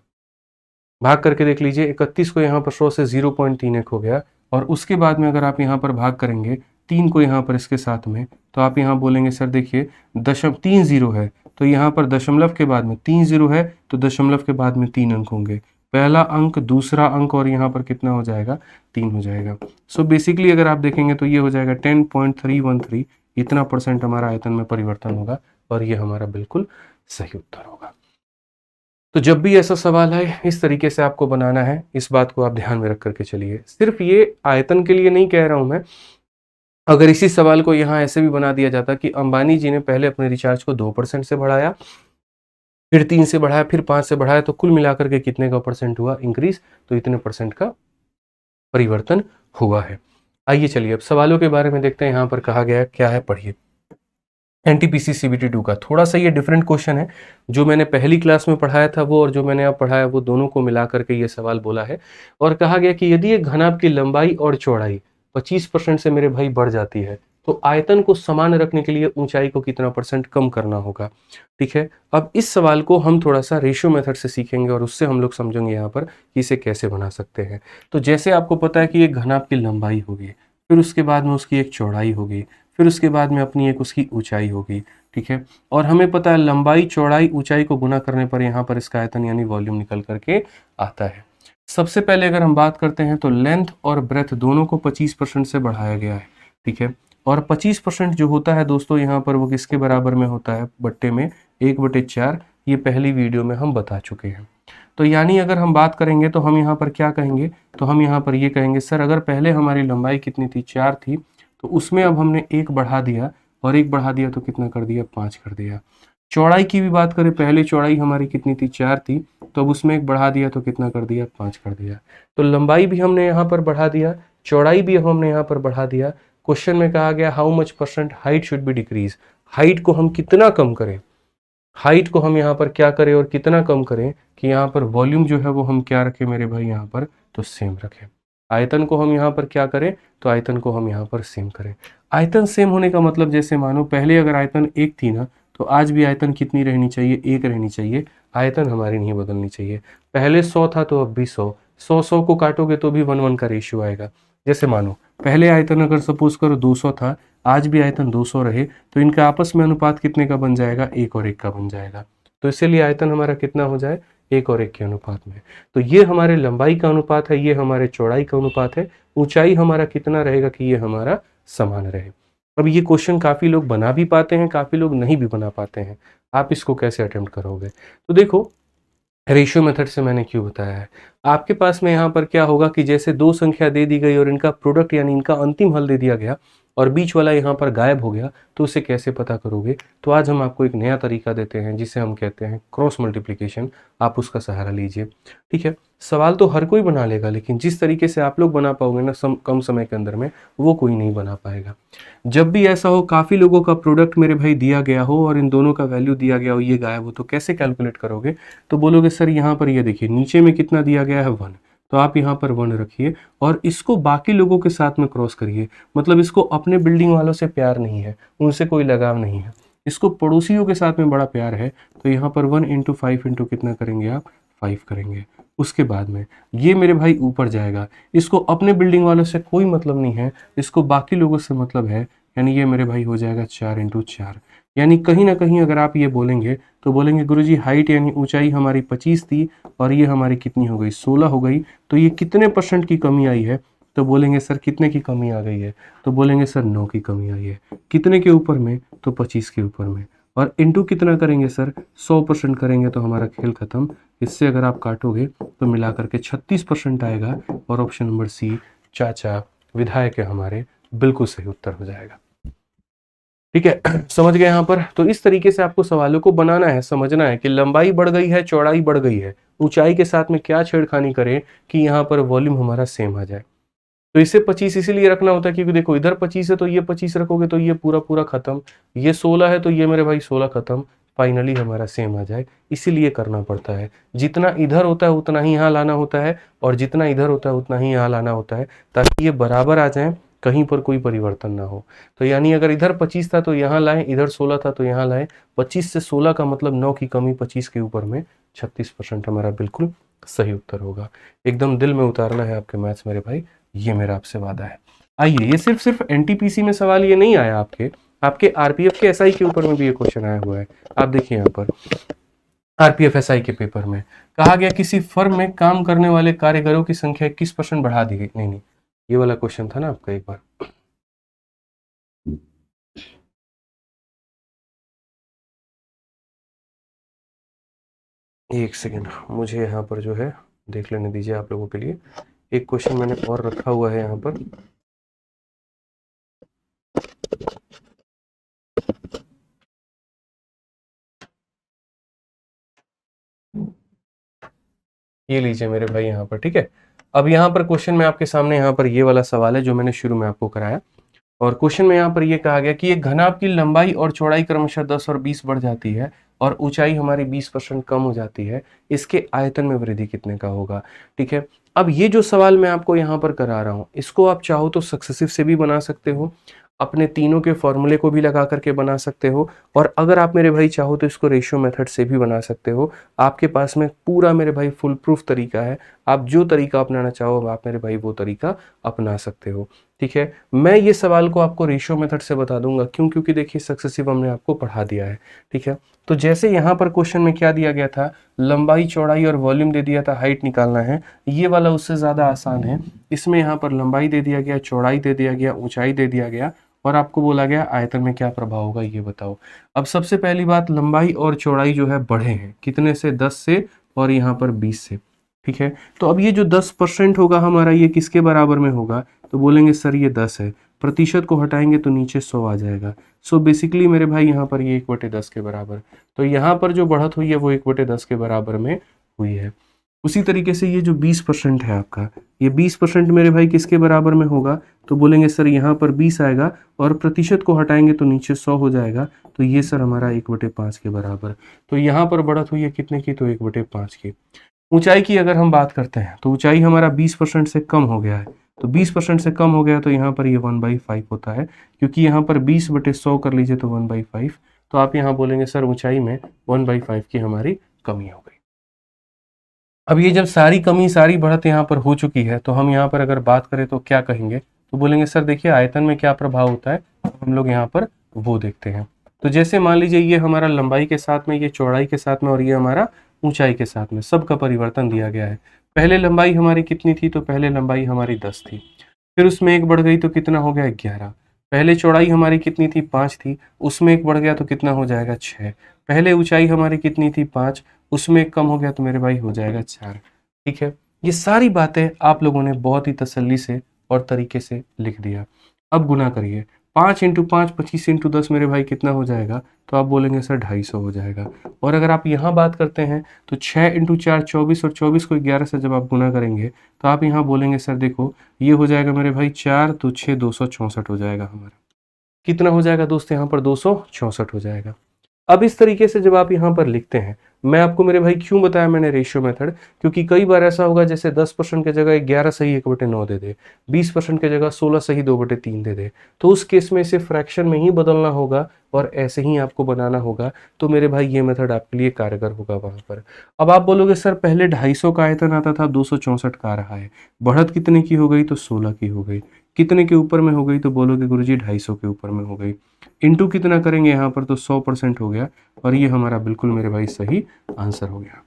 भाग करके देख लीजिए, 31 को यहाँ पर 100 से 0.31 हो गया। और उसके बाद में अगर आप यहाँ पर भाग करेंगे 3 को यहाँ पर इसके साथ में, तो आप यहाँ बोलेंगे सर देखिए 3 जीरो है, तो यहाँ पर दशमलव के बाद में 3 जीरो है, तो दशमलव के बाद में 3 अंक होंगे, पहला अंक, दूसरा अंक, और यहाँ पर कितना हो जाएगा? 3 हो जाएगा। सो बेसिकली अगर आप देखेंगे तो ये हो जाएगा 10.313, इतना परसेंट हमारा आयतन में परिवर्तन होगा, और ये हमारा बिल्कुल सही उत्तर होगा। तो जब भी ऐसा सवाल है इस तरीके से आपको बनाना है, इस बात को आप ध्यान में रख करके चलिए। सिर्फ ये आयतन के लिए नहीं कह रहा हूं मैं, अगर इसी सवाल को यहाँ ऐसे भी बना दिया जाता कि अंबानी जी ने पहले अपने रिचार्ज को 2% से बढ़ाया, फिर 3 से बढ़ाया, फिर 5 से बढ़ाया, तो कुल मिलाकर के कितने का परसेंट हुआ इंक्रीज, तो इतने परसेंट का परिवर्तन हुआ है। आइए चलिए अब सवालों के बारे में देखते हैं। यहाँ पर कहा गया है, क्या है पढ़िए। एनटीपीसी सीबीटी 2 का थोड़ा सा ये डिफरेंट क्वेश्चन है। जो मैंने पहली क्लास में पढ़ाया था वो और जो मैंने अब पढ़ाया वो दोनों को मिला करके ये सवाल बोला है। और कहा गया कि यदि एक घनाभ की लंबाई और चौड़ाई 25% से मेरे भाई बढ़ जाती है तो आयतन को समान रखने के लिए ऊंचाई को कितना परसेंट कम करना होगा। ठीक है, अब इस सवाल को हम थोड़ा सा रेशियो मेथड से सीखेंगे और उससे हम लोग समझेंगे यहाँ पर कि इसे कैसे बना सकते हैं। तो जैसे आपको पता है कि एक घनाभ की लंबाई होगी, फिर उसके बाद में उसकी एक चौड़ाई होगी, फिर उसके बाद में अपनी एक उसकी ऊंचाई होगी। ठीक है, और हमें पता है लंबाई चौड़ाई ऊंचाई को गुना करने पर यहाँ पर इसका आयतन यानी वॉल्यूम निकल करके आता है। सबसे पहले अगर हम बात करते हैं तो लेंथ और ब्रेथ दोनों को 25% से बढ़ाया गया है। ठीक है, और 25% जो होता है दोस्तों यहाँ पर वो किसके बराबर में होता है, बट्टे में 1/4। ये पहली वीडियो में हम बता चुके हैं। तो यानी अगर हम बात करेंगे तो हम यहाँ पर क्या कहेंगे, तो हम यहाँ पर ये कहेंगे सर अगर पहले हमारी लंबाई कितनी थी, 4 थी, तो उसमें अब हमने 1 बढ़ा दिया, और 1 बढ़ा दिया तो कितना कर दिया, 5 कर दिया। चौड़ाई की भी बात करें, पहले चौड़ाई हमारी कितनी थी, 4 थी, तो अब उसमें 1 बढ़ा दिया तो कितना कर दिया, 5 कर दिया। तो लंबाई भी हमने यहाँ पर बढ़ा दिया, चौड़ाई भी हमने यहाँ पर बढ़ा दिया। क्वेश्चन में कहा गया how much percent height should be decrease, height को हम कितना कम करें, हाइट को हम यहाँ पर क्या करें और कितना कम करें कि यहाँ पर वॉल्यूम जो है वो हम क्या रखें मेरे भाई यहाँ पर, तो सेम रखें। आयतन को हम यहाँ पर क्या करें, तो आयतन को हम यहाँ पर सेम करें। आयतन सेम होने का मतलब जैसे मानो पहले अगर आयतन 1 थी ना, तो आज भी आयतन कितनी रहनी चाहिए, 1 रहनी चाहिए। आयतन हमारी नहीं बदलनी चाहिए। पहले 100 था तो अब भी 100, 100 को काटोगे तो भी 1:1 का रेशियो आएगा। जैसे मानो पहले आयतन अगर सपोज करो 200 था, आज भी आयतन 200 रहे, तो इनका आपस में अनुपात कितने का बन जाएगा, 1 और 1 का बन जाएगा। तो इसीलिए आयतन हमारा कितना हो जाए, 1 और 1 के अनुपात में। तो ये हमारे लंबाई का अनुपात है, ये हमारे चौड़ाई का अनुपात है। ऊंचाई हमारा कितना रहेगा कि ये हमारा समान रहे। अब ये क्वेश्चन काफी लोग बना भी पाते हैं, काफी लोग नहीं भी बना पाते हैं। आप इसको कैसे अटेम्प्ट करोगे, तो देखो रेशियो मेथड से मैंने क्यों बताया है। आपके पास में यहाँ पर क्या होगा कि जैसे दो संख्या दे दी गई और इनका प्रोडक्ट यानी इनका अंतिम हल दे दिया गया और बीच वाला यहाँ पर गायब हो गया, तो उसे कैसे पता करोगे। तो आज हम आपको एक नया तरीका देते हैं जिसे हम कहते हैं क्रॉस मल्टीप्लिकेशन। आप उसका सहारा लीजिए। ठीक है, सवाल तो हर कोई बना लेगा, लेकिन जिस तरीके से आप लोग बना पाओगे ना कम समय के अंदर में, वो कोई नहीं बना पाएगा। जब भी ऐसा हो काफ़ी लोगों का प्रोडक्ट मेरे भाई दिया गया हो और इन दोनों का वैल्यू दिया गया हो, ये गायब हो, तो कैसे कैलकुलेट करोगे। तो बोलोगे सर यहाँ पर ये देखिए नीचे में कितना दिया गया है, 1, तो आप यहाँ पर 1 रखिए और इसको बाकी लोगों के साथ में क्रॉस करिए। मतलब इसको अपने बिल्डिंग वालों से प्यार नहीं है, उनसे कोई लगाव नहीं है, इसको पड़ोसियों के साथ में बड़ा प्यार है। तो यहाँ पर 1 इंटू 5 इंटू कितना करेंगे आप, 5 करेंगे। उसके बाद में ये मेरे भाई ऊपर जाएगा, इसको अपने बिल्डिंग वालों से कोई मतलब नहीं है, इसको बाकी लोगों से मतलब है, यानी ये मेरे भाई हो जाएगा 4 इंटू 4। यानी कहीं ना कहीं अगर आप ये बोलेंगे तो बोलेंगे गुरुजी हाइट यानी ऊंचाई हमारी 25 थी और ये हमारी कितनी हो गई, 16 हो गई, तो ये कितने परसेंट की कमी आई है। तो बोलेंगे सर कितने की कमी आ गई है, तो बोलेंगे सर 9 की कमी आई है। कितने के ऊपर में, तो 25 के ऊपर में। और इंटू कितना करेंगे सर, 100% करेंगे तो हमारा खेल खत्म। इससे अगर आप काटोगे तो मिला करके 36% आएगा और ऑप्शन नंबर सी चाचा विधायक है हमारे, बिल्कुल सही उत्तर हो जाएगा। ठीक है, समझ गए यहाँ पर। तो इस तरीके से आपको सवालों को बनाना है, समझना है कि लंबाई बढ़ गई है, चौड़ाई बढ़ गई है, ऊंचाई के साथ में क्या छेड़खानी करें कि यहाँ पर वॉल्यूम हमारा सेम आ जाए। तो इसे 25 इसीलिए रखना होता है क्योंकि देखो इधर 25 है तो ये 25 रखोगे तो ये पूरा पूरा खत्म, ये 16 है तो ये मेरे भाई 16 खत्म, फाइनली हमारा सेम आ जाए। इसीलिए करना पड़ता है, जितना इधर होता है उतना ही यहाँ लाना होता है और जितना इधर होता है उतना ही यहाँ लाना होता है, ताकि ये बराबर आ जाए, कहीं पर कोई परिवर्तन ना हो। तो यानी अगर इधर 25 था तो यहाँ लाएं, इधर 16 था तो यहाँ लाएं। 25 से 16 का मतलब 9 की कमी 25 के ऊपर में, 36% हमारा बिल्कुल सही उत्तर होगा। एकदम दिल में उतारना है आपके मैथ्स मेरे भाई, ये मेरा आपसे वादा है। आइए, ये सिर्फ एनटीपीसी में सवाल ये नहीं आया, आपके आपके आरपीएफ के एसआई के ऊपर में भी ये क्वेश्चन आया हुआ है। आप देखिए यहाँ पर आरपीएफ एसआई के पेपर में कहा गया किसी फर्म में काम करने वाले कारीगरों की संख्या 21% बढ़ा दी गई। नहीं नहीं, ये वाला क्वेश्चन था ना आपका, एक बार एक सेकेंड मुझे यहाँ पर जो है देख लेने दीजिए आप लोगों के लिए। एक क्वेश्चन मैंने और रखा हुआ है यहाँ पर। ये लीजिए मेरे भाई यहाँ पर, ठीक है। अब यहाँ पर क्वेश्चन में आपके सामने यहाँ पर ये वाला सवाल है जो मैंने शुरू में आपको कराया, और क्वेश्चन में यहाँ पर ये कहा गया कि एक घनाभ की लंबाई और चौड़ाई क्रमशः 10 और 20 बढ़ जाती है और ऊंचाई हमारी 20% कम हो जाती है, इसके आयतन में वृद्धि कितने का होगा, ठीक है। अब ये जो सवाल मैं आपको यहाँ पर करा रहा हूँ, इसको आप चाहो तो सक्सेसिव से भी बना सकते हो, अपने तीनों के फॉर्मूले को भी लगा करके बना सकते हो, और अगर आप मेरे भाई चाहो तो इसको रेशियो मेथड से भी बना सकते हो। आपके पास में पूरा मेरे भाई फुल प्रूफ तरीका है, आप जो तरीका अपनाना चाहो आप मेरे भाई वो तरीका अपना सकते हो, ठीक है। मैं ये सवाल को आपको रेशियो मेथड से बता दूंगा, क्यों, क्योंकि देखिए सक्सेसिव हमने आपको पढ़ा दिया है, ठीक है। तो जैसे यहाँ पर क्वेश्चन में क्या दिया गया था, लंबाई चौड़ाई और वॉल्यूम दे दिया था, हाइट निकालना है, ये वाला उससे ज़्यादा आसान है। इसमें यहाँ पर लंबाई दे दिया गया, चौड़ाई दे दिया गया, ऊंचाई दे दिया गया, और आपको बोला गया आयतन में क्या प्रभाव होगा ये बताओ। अब सबसे पहली बात, लंबाई और चौड़ाई जो है बढ़े हैं, कितने से, 10 से, और यहाँ पर 20 से, ठीक है। तो अब ये जो 10% होगा हमारा, ये किसके बराबर में होगा, तो बोलेंगे सर ये 10 है, प्रतिशत को हटाएंगे तो नीचे 100 आ जाएगा। सो बेसिकली मेरे भाई यहाँ पर ये 1/10 के बराबर, तो यहाँ पर जो बढ़त हुई है वो 1/10 के बराबर में हुई है। उसी तरीके से ये जो 20% है आपका, ये 20% मेरे भाई किसके बराबर में होगा, तो बोलेंगे सर यहाँ पर 20 आएगा और प्रतिशत को हटाएंगे तो नीचे 100 हो जाएगा, तो ये सर हमारा 1/5 के बराबर। तो यहाँ पर बढ़त हुई है कितने की, तो 1/5 की। ऊंचाई की अगर हम बात करते हैं तो ऊंचाई हमारा 20% से कम हो गया है, तो 20% से कम हो गया तो यहाँ पर ये 1/5 होता है, क्योंकि यहाँ पर 20/100 कर लीजिए तो 1/5, तो आप यहाँ बोलेंगे सर ऊंचाई में 1/5 की हमारी कमी हो गई। अब ये जब सारी कमी सारी बढ़त यहाँ पर हो चुकी है, तो हम यहाँ पर अगर बात करें तो क्या कहेंगे, तो बोलेंगे सर देखिए आयतन में क्या प्रभाव होता है, तो हम लोग यहाँ पर वो देखते हैं। तो जैसे मान लीजिए ये हमारा लंबाई के साथ में, ये चौड़ाई के साथ में, और ये हमारा ऊंचाई के साथ में, सबका परिवर्तन दिया गया है। पहले लंबाई हमारी कितनी थी, तो पहले लंबाई हमारी 10 थी, फिर उसमें एक बढ़ गई तो कितना हो गया, 11। पहले चौड़ाई हमारी कितनी थी, 5 थी, उसमें एक बढ़ गया तो कितना हो जाएगा, 6। पहले ऊंचाई हमारी कितनी थी, 5, उसमें एक कम हो गया तो मेरे भाई हो जाएगा 4, ठीक है। ये सारी बातें आप लोगों ने बहुत ही तसल्ली से और तरीके से लिख दिया। अब गुना करिए, 5 × 5 25 × 10 मेरे भाई कितना हो जाएगा, तो आप बोलेंगे सर 250 हो जाएगा। और अगर आप यहाँ बात करते हैं तो 6 × 4 24, और 24 को 11 से जब आप गुना करेंगे तो आप यहाँ बोलेंगे सर देखो ये हो जाएगा मेरे भाई 4 तो 6 264 हो जाएगा हमारा। कितना हो जाएगा दोस्त, यहाँ पर 264 हो जाएगा। अब इस तरीके से जब आप यहाँ पर लिखते हैं, मैं आपको मेरे भाई क्यों बताया मैंने रेशियो मेथड, क्योंकि कई बार ऐसा होगा जैसे 10% की जगह 11 सही 1/9 दे दे, 20% की जगह 16 सही 2/3 दे दे, तो उस केस में इसे फ्रैक्शन में ही बदलना होगा और ऐसे ही आपको बनाना होगा। तो मेरे भाई ये मेथड आपके लिए कारगर होगा वहां पर। अब आप बोलोगे सर पहले 250 का आयतन आता था, 264 का आ रहा है, बढ़त कितने की हो गई, तो 16 की हो गई। कितने के ऊपर में हो गई, तो बोलोगे गुरुजी 250 के ऊपर में हो गई। इंटू कितना करेंगे यहाँ पर, तो 100% हो गया, और ये हमारा बिल्कुल मेरे भाई सही आंसर हो गया।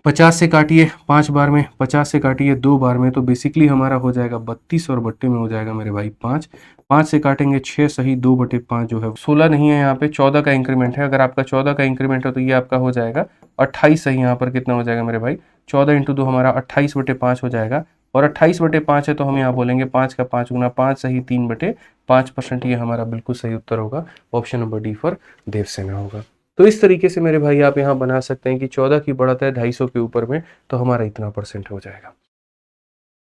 50 से काटिए 5 बार में, 50 से काटिए 2 बार में, तो बेसिकली हमारा हो जाएगा 32, और बट्टे में हो जाएगा मेरे भाई 5। 5 से काटेंगे 6 सही, 2/5 जो है 16 नहीं है, यहाँ पे 14 का इंक्रीमेंट है। अगर आपका 14 का इंक्रीमेंट है तो ये आपका हो जाएगा 28 सही। यहाँ पर कितना हो जाएगा मेरे भाई, 14 × 2 हमारा 28/5 हो जाएगा, और 28/5 है तो हम यहाँ बोलेंगे 5 का 5 गुना 5 सही 3/5%। ये हमारा बिल्कुल सही उत्तर होगा, option number D for Devasena होगा। तो इस तरीके से मेरे भाई आप यहाँ बना सकते हैं कि 14 की बढ़त है 250 के ऊपर में, तो हमारा इतना % हो जाएगा,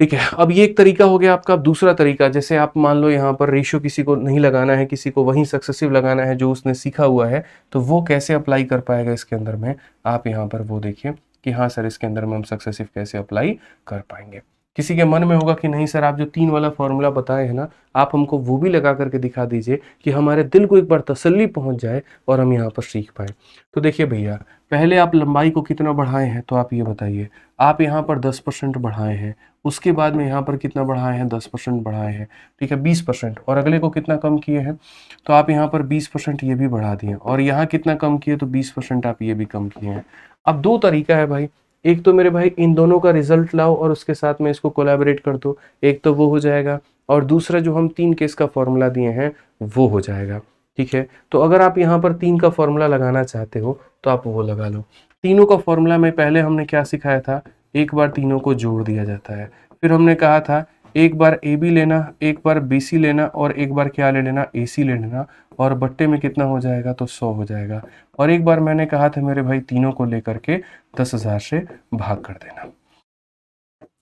ठीक है। अब ये एक तरीका हो गया आपका। अब दूसरा तरीका, जैसे आप मान लो यहाँ पर रेशियो किसी को नहीं लगाना है, किसी को वहीं सक्सेसिव लगाना है जो उसने सीखा हुआ है, तो वो कैसे अप्लाई कर पाएगा इसके अंदर में, आप यहाँ पर वो देखिए कि हाँ सर इसके अंदर में हम सक्सेसिव कैसे अप्लाई कर पाएंगे। किसी के मन में होगा कि नहीं सर आप जो 3 वाला फॉर्मूला बताए हैं ना, आप हमको वो भी लगा करके दिखा दीजिए कि हमारे दिल को एक बार तसल्ली पहुंच जाए और हम यहाँ पर सीख पाए। तो देखिए भैया, पहले आप लंबाई को कितना बढ़ाए हैं, तो आप ये बताइए। आप यहाँ पर 10% बढ़ाए हैं, उसके बाद में यहाँ पर कितना बढ़ाए हैं, 10% बढ़ाए हैं, ठीक है 20%, और अगले को कितना कम किए हैं, तो आप यहाँ पर 20% ये भी बढ़ा दिए, और यहाँ कितना कम किए, तो 20% आप ये भी कम किए हैं। अब 2 तरीका है भाई, एक तो मेरे भाई इन दोनों का रिजल्ट लाओ और उसके साथ में इसको कोलैबोरेट कर दो, एक तो वो हो जाएगा, और दूसरा जो हम 3 केस का फॉर्मूला दिए हैं वो हो जाएगा, ठीक है। तो अगर आप यहाँ पर 3 का फॉर्मूला लगाना चाहते हो तो आप वो लगा लो। तीनों का फॉर्मूला में पहले हमने क्या सिखाया था, एक बार तीनों को जोड़ दिया जाता है, फिर हमने कहा था एक बार ए बी लेना, एक बार बी सी लेना और एक बार क्या ले लेना, ए सी ले लेना, और बट्टे में कितना हो जाएगा, तो 100 हो जाएगा। और एक बार मैंने कहा था मेरे भाई तीनों को लेकर के 10,000 से भाग कर देना।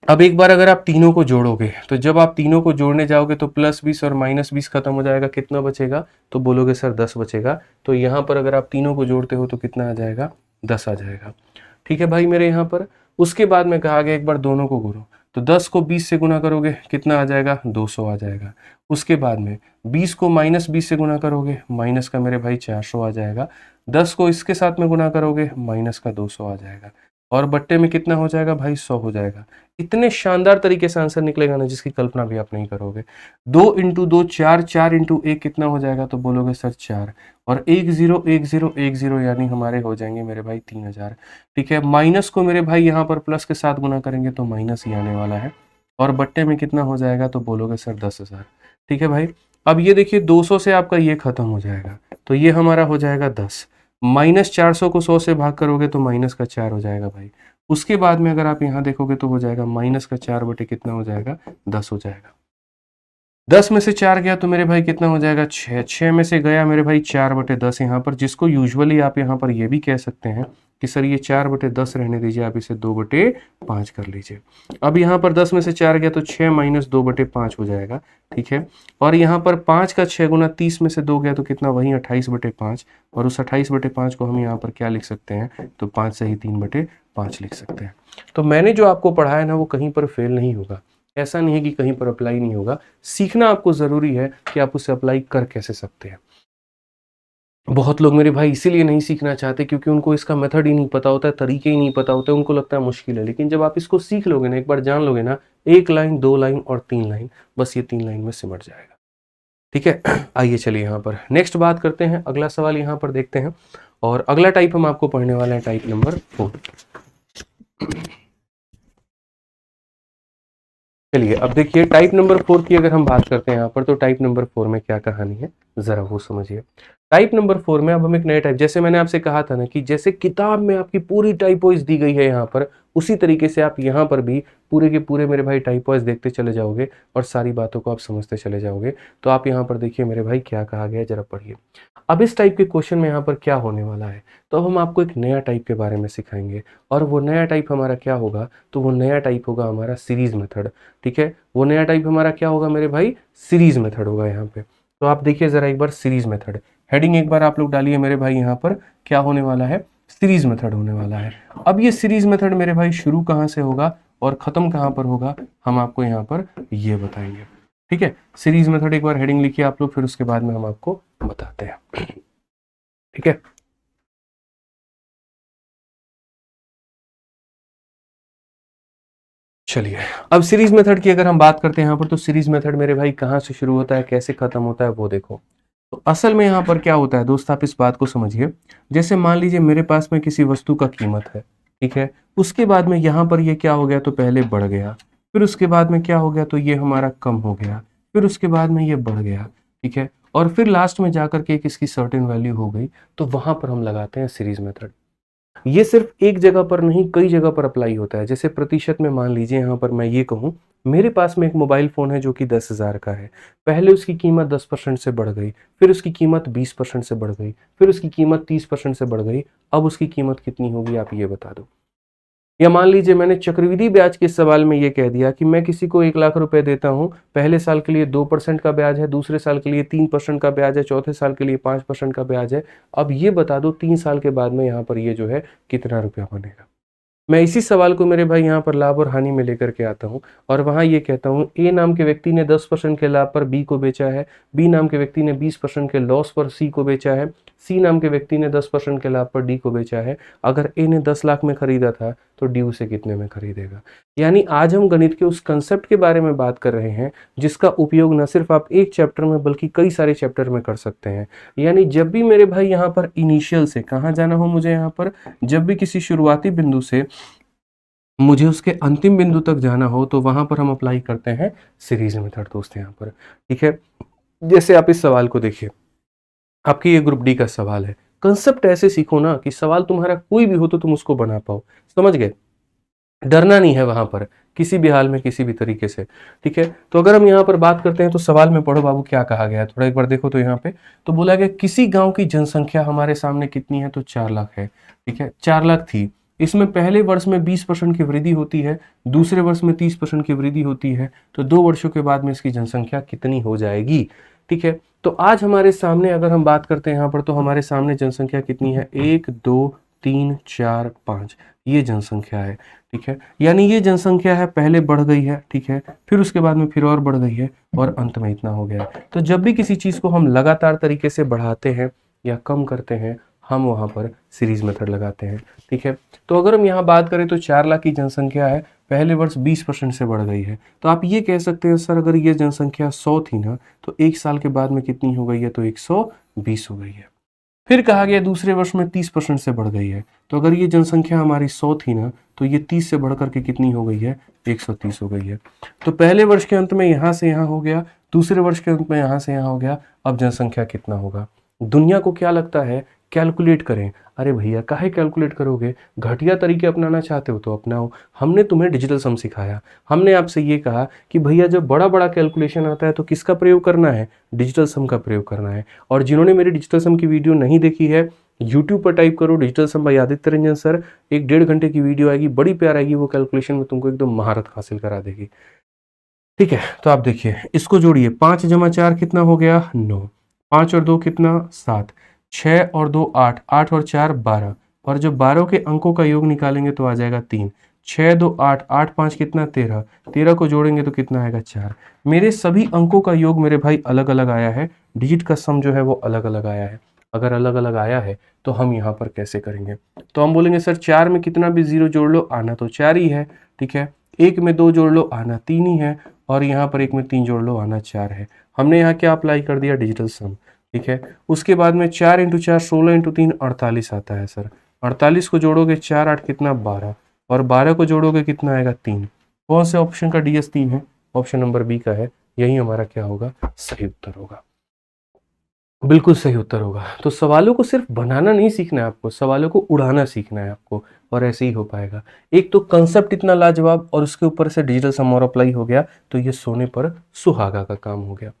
अब एक बार अगर आप तीनों को जोड़ोगे तो जब आप तीनों को जोड़ने जाओगे तो +20 और -20 खत्म हो जाएगा, कितना बचेगा, तो बोलोगे सर 10 बचेगा। तो यहाँ पर अगर आप तीनों को जोड़ते हो तो कितना आ जाएगा, 10 आ जाएगा। ठीक है भाई मेरे यहाँ पर। उसके बाद में कहा गया एक बार दोनों को गुणो, तो 10 को 20 से गुना करोगे कितना आ जाएगा, 200 आ जाएगा। उसके बाद में 20 को -20 से गुना करोगे, माइनस का मेरे भाई 400 आ जाएगा। 10 को इसके साथ में गुना करोगे, माइनस का 200 आ जाएगा। और बट्टे में कितना हो जाएगा भाई, 100 हो जाएगा। इतने शानदार तरीके से आंसर निकलेगा ना जिसकी कल्पना भी आप नहीं करोगे। 2 इंटू 2 4, 4 इंटू 1 कितना हो जाएगा, तो बोलोगे सर 4, और 1 0 1 0 1 0 यानी हमारे हो जाएंगे मेरे भाई 3000। ठीक है, माइनस को मेरे भाई यहाँ पर प्लस के साथ गुना करेंगे तो माइनस ही आने वाला है। और बट्टे में कितना हो जाएगा, तो बोलोगे सर 10,000। ठीक है भाई, अब ये देखिए 200 से आपका ये खत्म हो जाएगा, तो ये हमारा हो जाएगा 10। -400 को 100 से भाग करोगे तो माइनस का 4 हो जाएगा भाई। उसके बाद में अगर आप यहाँ देखोगे तो हो जाएगा माइनस का 4 बटे कितना हो जाएगा, 10 हो जाएगा। 10 में से 4 गया तो मेरे भाई कितना हो जाएगा, 6। 6 में से गया मेरे भाई 4 बटे 10 यहाँ पर, जिसको यूजुअली आप यहाँ पर ये भी कह सकते हैं कि सर ये 4 बटे 10 रहने दीजिए, आप इसे 2 बटे 5 कर लीजिए। अब यहाँ पर 10 में से 4 गया तो 6 माइनस 2 बटे 5 हो जाएगा। ठीक है, और यहाँ पर 5 का 6 गुना 30 में से 2 गया तो कितना, वही 28 बटे 5, और उस 28 बटे 5 को हम यहाँ पर क्या लिख सकते हैं, तो 5 से ही 3 बटे 5 लिख सकते हैं। तो मैंने जो आपको पढ़ाया ना वो कहीं पर फेल नहीं होगा, ऐसा नहीं है कि कहीं पर अप्लाई नहीं होगा। सीखना आपको ज़रूरी है कि आप उसे अप्लाई कर कैसे सकते हैं। बहुत लोग मेरे भाई इसीलिए नहीं सीखना चाहते क्योंकि उनको इसका मेथड ही नहीं पता होता है, तरीके ही नहीं पता होते, उनको लगता है मुश्किल है। लेकिन जब आप इसको सीख लोगे ना, एक बार जान लोगे ना, 1 लाइन 2 लाइन और 3 लाइन, बस ये 3 लाइन में सिमट जाएगा। ठीक है, आइए चलिए यहाँ पर नेक्स्ट बात करते हैं। अगला सवाल यहाँ पर देखते हैं, और अगला टाइप हम आपको पढ़ने वाले हैं टाइप नंबर 4। चलिए अब देखिए टाइप नंबर 4 की अगर हम बात करते हैं यहाँ पर, तो टाइप नंबर 4 में क्या कहानी है जरा वो समझिए। टाइप नंबर 4 में अब हम एक नए टाइप, जैसे मैंने आपसे कहा था ना कि जैसे किताब में आपकी पूरी टाइप वाइज दी गई है यहाँ पर, उसी तरीके से आप यहाँ पर भी पूरे के पूरे मेरे भाई टाइप वाइज देखते चले जाओगे और सारी बातों को आप समझते चले जाओगे। तो आप यहाँ पर देखिए मेरे भाई क्या कहा गया है, जरा पढ़िए। अब इस टाइप के क्वेश्चन में यहाँ पर क्या होने वाला है, तो अब हम आपको एक नया टाइप के बारे में सिखाएंगे, और वो नया टाइप हमारा क्या होगा, तो वो नया टाइप होगा हमारा सीरीज मेथड। ठीक है, वो नया टाइप हमारा क्या होगा मेरे भाई, सीरीज मेथड होगा यहाँ पे। तो आप देखिए जरा एक बार सीरीज मेथड, हेडिंग एक बार आप लोग डालिए मेरे भाई, यहाँ पर क्या होने वाला है, सीरीज मेथड होने वाला है। अब ये सीरीज मेथड मेरे भाई शुरू कहाँ से होगा और खत्म कहाँ पर होगा, हम आपको यहाँ पर ये बताएंगे। ठीक है, सीरीज मेथड एक बार हेडिंग लिखिए आप लोग, फिर उसके बाद में हम आपको बताते हैं। ठीक है, चलिए अब सीरीज मेथड की अगर हम बात करते हैं यहाँ पर, तो सीरीज मेथड मेरे भाई कहाँ से शुरू होता है, कैसे खत्म होता है, वो देखो। तो असल में यहाँ पर क्या होता है दोस्त, आप इस बात को समझिए। जैसे मान लीजिए मेरे पास में किसी वस्तु का कीमत है, ठीक है, उसके बाद में यहाँ पर ये क्या हो गया, तो पहले बढ़ गया, फिर उसके बाद में क्या हो गया, तो ये हमारा कम हो गया, फिर उसके बाद में ये बढ़ गया। ठीक है, और फिर लास्ट में जाकर के एक इसकी सर्टेन वैल्यू हो गई, तो वहां पर हम लगाते हैं सीरीज मेथड। ये सिर्फ एक जगह पर नहीं, कई जगह पर अप्लाई होता है। जैसे प्रतिशत में मान लीजिए यहाँ पर मैं ये कहूँ, मेरे पास में एक मोबाइल फ़ोन है जो कि 10,000 का है। पहले उसकी कीमत 10% से बढ़ गई, फिर उसकी कीमत 20% से बढ़ गई, फिर उसकी कीमत 30% से बढ़ गई। अब उसकी कीमत कितनी होगी आप ये बता दो। या मान लीजिए मैंने चक्रवृद्धि ब्याज के सवाल में ये कह दिया कि मैं किसी को 1,00,000 रुपए देता हूँ, पहले साल के लिए 2% का ब्याज है, दूसरे साल के लिए 3% का ब्याज है, चौथे साल के लिए 5% का ब्याज है। अब ये बता दो 3 साल के बाद में यहाँ पर ये जो है कितना रुपया बनेगा। मैं इसी सवाल को मेरे भाई यहाँ पर लाभ और हानि में लेकर के आता हूँ, और वहाँ ये कहता हूँ ए नाम के व्यक्ति ने 10% के लाभ पर बी को बेचा है, बी नाम के व्यक्ति ने 20% के लॉस पर सी को बेचा है, सी नाम के व्यक्ति ने 10% के लाभ पर डी को बेचा है। अगर ए ने 10 लाख में खरीदा था तो डी उसे कितने में खरीदेगा। यानी आज हम गणित के उस कंसेप्ट के बारे में बात कर रहे हैं जिसका उपयोग न सिर्फ आप एक चैप्टर में बल्कि कई सारे चैप्टर में कर सकते हैं। यानी जब भी मेरे भाई यहाँ पर इनिशियल से कहाँ जाना हो, मुझे यहाँ पर जब भी किसी शुरुआती बिंदु से मुझे उसके अंतिम बिंदु तक जाना हो, तो वहां पर हम अप्लाई करते हैं सीरीज मेथड दोस्त यहाँ पर। ठीक है, जैसे आप इस सवाल को देखिए, आपकी ये ग्रुप डी का सवाल है। कंसेप्ट ऐसे सीखो ना कि सवाल तुम्हारा कोई भी हो तो तुम उसको बना पाओ। समझ गए। डरना नहीं है वहां पर किसी भी हाल में, किसी भी तरीके से। ठीक है, तो अगर हम यहाँ पर बात करते हैं तो सवाल में पढ़ो बाबू क्या कहा गया है, थोड़ा एक बार देखो तो यहाँ पे तो बोला गया किसी गांव की जनसंख्या हमारे सामने कितनी है, तो 4 लाख है। ठीक है, 4 लाख थी, इसमें पहले वर्ष में 20% की वृद्धि होती है, दूसरे वर्ष में 30% की वृद्धि होती है, तो 2 वर्षों के बाद में इसकी जनसंख्या कितनी हो जाएगी। ठीक है, तो आज हमारे सामने अगर हम बात करते हैं यहाँ पर, तो हमारे सामने जनसंख्या कितनी है, 1 2 3 4 5, ये जनसंख्या है। ठीक है, यानी ये जनसंख्या है पहले बढ़ गई है, ठीक है, फिर उसके बाद में फिर और बढ़ गई है और अंत में इतना हो गया है। तो जब भी किसी चीज को हम लगातार तरीके से बढ़ाते हैं या कम करते हैं, हम वहां पर सीरीज मेथड लगाते हैं। ठीक है, तो अगर हम यहाँ बात करें तो 4 लाख की जनसंख्या है, पहले वर्ष 20% से बढ़ गई है, तो आप ये कह सकते हैं सर अगर ये जनसंख्या 100 थी ना, तो 1 साल के बाद में कितनी हो गई है, तो 120 हो गई है। फिर कहा गया दूसरे वर्ष में 30% से बढ़ गई है, तो अगर ये जनसंख्या हमारी 100 थी ना, तो ये 30 से बढ़ करके कितनी हो गई है, 130 हो गई है। तो पहले वर्ष के अंत में यहां से यहां हो गया, दूसरे वर्ष के अंत में यहां से यहां हो गया, अब जनसंख्या कितना होगा। दुनिया को क्या लगता है, कैलकुलेट करें। अरे भैया काहे कैलकुलेट करोगे, घटिया तरीके अपनाना चाहते हो तो अपनाओ। हमने तुम्हें डिजिटल सम सिखाया, हमने आपसे ये कहा कि भैया जब बड़ा बड़ा कैलकुलेशन आता है तो किसका प्रयोग करना है, डिजिटल सम का प्रयोग करना है। और जिन्होंने मेरी डिजिटल सम की वीडियो नहीं देखी है, यूट्यूब पर टाइप करो डिजिटल सम बाय आदित्य रंजन सर, 1-1.5 घंटे की वीडियो आएगी, बड़ी प्यार आएगी, वो कैलकुलेशन में तुमको एकदम महारत हासिल करा देगी। ठीक है, तो आप देखिए इसको जोड़िए, 5 × 4 कितना हो गया, 9, 5 और 2 कितना, 7, 6 और 2 8, 8 और 4 12, और जब 12 के अंकों का योग निकालेंगे तो आ जाएगा 3, 6 2 8, 8 5 कितना 13, 13 को जोड़ेंगे तो कितना आएगा 4। मेरे सभी अंकों का योग मेरे भाई अलग अलग आया है, डिजिट का सम जो है वो अलग अलग आया है। अगर अलग अलग आया है तो हम यहाँ पर कैसे करेंगे, तो हम बोलेंगे सर 4 में कितना भी 0 जोड़ लो आना तो 4 ही है। ठीक है, 1 में 2 जोड़ लो आना 3 ही है, और यहाँ पर 1 में 3 जोड़ लो आना 4 है। हमने यहाँ क्या अप्लाई कर दिया, डिजिटल सम। ठीक है, उसके बाद में 4 × 4 16 × 3 48 आता है सर, 48 को जोड़ोगे 4 8 कितना 12, और 12 को जोड़ोगे कितना आएगा 3। कौन से ऑप्शन का DS 3 है, ऑप्शन नंबर बी का है, यही हमारा क्या होगा, सही उत्तर होगा, बिल्कुल सही उत्तर होगा। तो सवालों को सिर्फ बनाना नहीं सीखना है आपको, सवालों को उड़ाना सीखना है आपको, और ऐसे ही हो पाएगा। एक तो कंसेप्ट इतना लाजवाब और उसके ऊपर से डिजिटल सम और अप्लाई हो गया, तो ये सोने पर सुहागा का काम हो गया।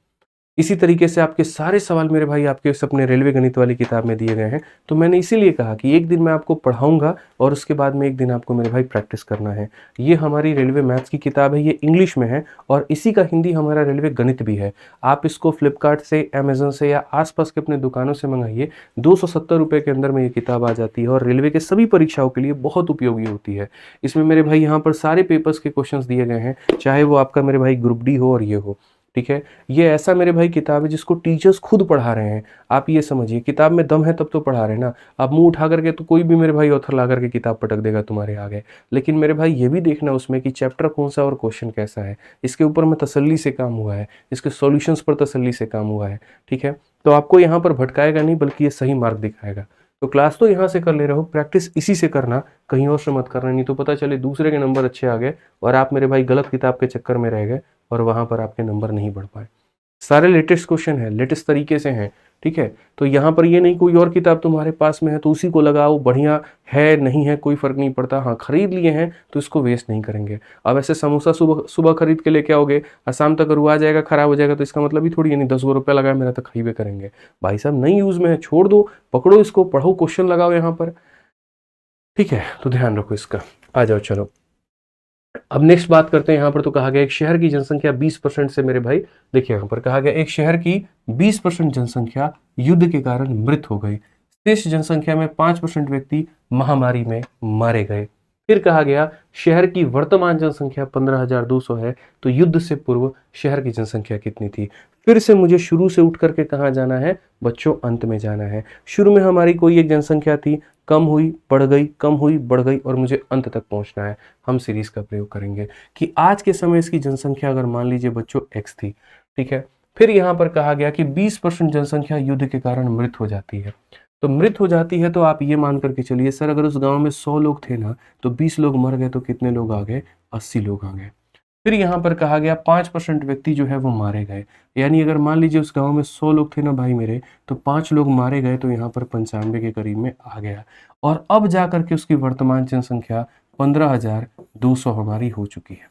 इसी तरीके से आपके सारे सवाल मेरे भाई आपके अपने रेलवे गणित वाली किताब में दिए गए हैं। तो मैंने इसीलिए कहा कि एक दिन मैं आपको पढ़ाऊंगा और उसके बाद में एक दिन आपको मेरे भाई प्रैक्टिस करना है। ये हमारी रेलवे मैथ्स की किताब है, ये इंग्लिश में है, और इसी का हिंदी हमारा रेलवे गणित भी है। आप इसको फ्लिपकार्ट से, अमेजन से या आसपास के अपने दुकानों से मंगाइए, 270 रुपये के अंदर में ये किताब आ जाती है, और रेलवे के सभी परीक्षाओं के लिए बहुत उपयोगी होती है। इसमें मेरे भाई यहाँ पर सारे पेपर्स के क्वेश्चंस दिए गए हैं, चाहे वो आपका मेरे भाई ग्रुप डी हो और ये हो। ठीक है, ये ऐसा मेरे भाई किताब है जिसको टीचर्स खुद पढ़ा रहे हैं। आप ये समझिए, किताब में दम है तब तो पढ़ा रहे हैं ना। आप मुंह उठा करके तो कोई भी मेरे भाई ऑथर ला करके किताब पटक देगा तुम्हारे आगे, लेकिन मेरे भाई ये भी देखना उसमें कि चैप्टर कौन सा और क्वेश्चन कैसा है, इसके ऊपर में तसल्ली से काम हुआ है, इसके सॉल्यूशंस पर तसल्ली से काम हुआ है। ठीक है, तो आपको यहाँ पर भटकाएगा नहीं, बल्कि ये सही मार्ग दिखाएगा। तो क्लास तो यहाँ से कर ले रहे हो, प्रैक्टिस इसी से करना, कहीं और से मत करना, नहीं तो पता चले दूसरे के नंबर अच्छे आ गए और आप मेरे भाई गलत किताब के चक्कर में रह गए और वहां पर आपके नंबर नहीं बढ़ पाए। सारे लेटेस्ट क्वेश्चन है, लेटेस्ट तरीके से हैं। ठीक है, तो यहाँ पर ये नहीं कोई और किताब तुम्हारे पास में है तो उसी को लगाओ, बढ़िया है नहीं है कोई फर्क नहीं पड़ता, हाँ खरीद लिए हैं तो इसको वेस्ट नहीं करेंगे। अब ऐसे समोसा सुबह सुबह खरीद के लेके आओगे और शाम तक रुआ जाएगा, खराब हो जाएगा, तो इसका मतलब ही थोड़ी यानी 10 रुपया लगाया मेरा तो खाइबे करेंगे। भाई साहब नहीं यूज में है, छोड़ दो, पकड़ो इसको, पढ़ो, क्वेश्चन लगाओ यहाँ पर। ठीक है, तो ध्यान रखो इसका। आ जाओ चलो, अब नेक्स्ट बात करते हैं। यहाँ पर तो कहा गया एक शहर की जनसंख्या 20% से मेरे भाई, देखिए यहाँ पर कहा गया एक शहर की 20% जनसंख्या युद्ध के कारण मृत हो गई, शेष जनसंख्या में 5% व्यक्ति महामारी में मारे गए। फिर कहा गया शहर की वर्तमान जनसंख्या 15,200 है, तो युद्ध से पूर्व शहर की जनसंख्या कितनी थी। फिर से मुझे शुरू से उठ करके कहाँ जाना है बच्चों, अंत में जाना है। शुरू में हमारी कोई एक जनसंख्या थी, कम हुई बढ़ गई, कम हुई बढ़ गई, और मुझे अंत तक पहुंचना है। हम सीरीज का प्रयोग करेंगे कि आज के समय इसकी जनसंख्या अगर मान लीजिए बच्चों x थी। ठीक है, फिर यहाँ पर कहा गया कि 20% जनसंख्या युद्ध के कारण मृत हो जाती है। तो मृत हो जाती है तो आप ये मान करके चलिए सर अगर उस गांव में 100 लोग थे ना, तो 20 लोग मर गए तो कितने लोग आ गए, 80 लोग आ गए। फिर यहाँ पर कहा गया 5% व्यक्ति जो है वो मारे गए, यानी अगर मान लीजिए उस गांव में 100 लोग थे ना भाई मेरे, तो 5 लोग मारे गए, तो यहाँ पर 95 के करीब में आ गया। और अब जा करके उसकी वर्तमान जनसंख्या 15,200 हमारी हो चुकी है।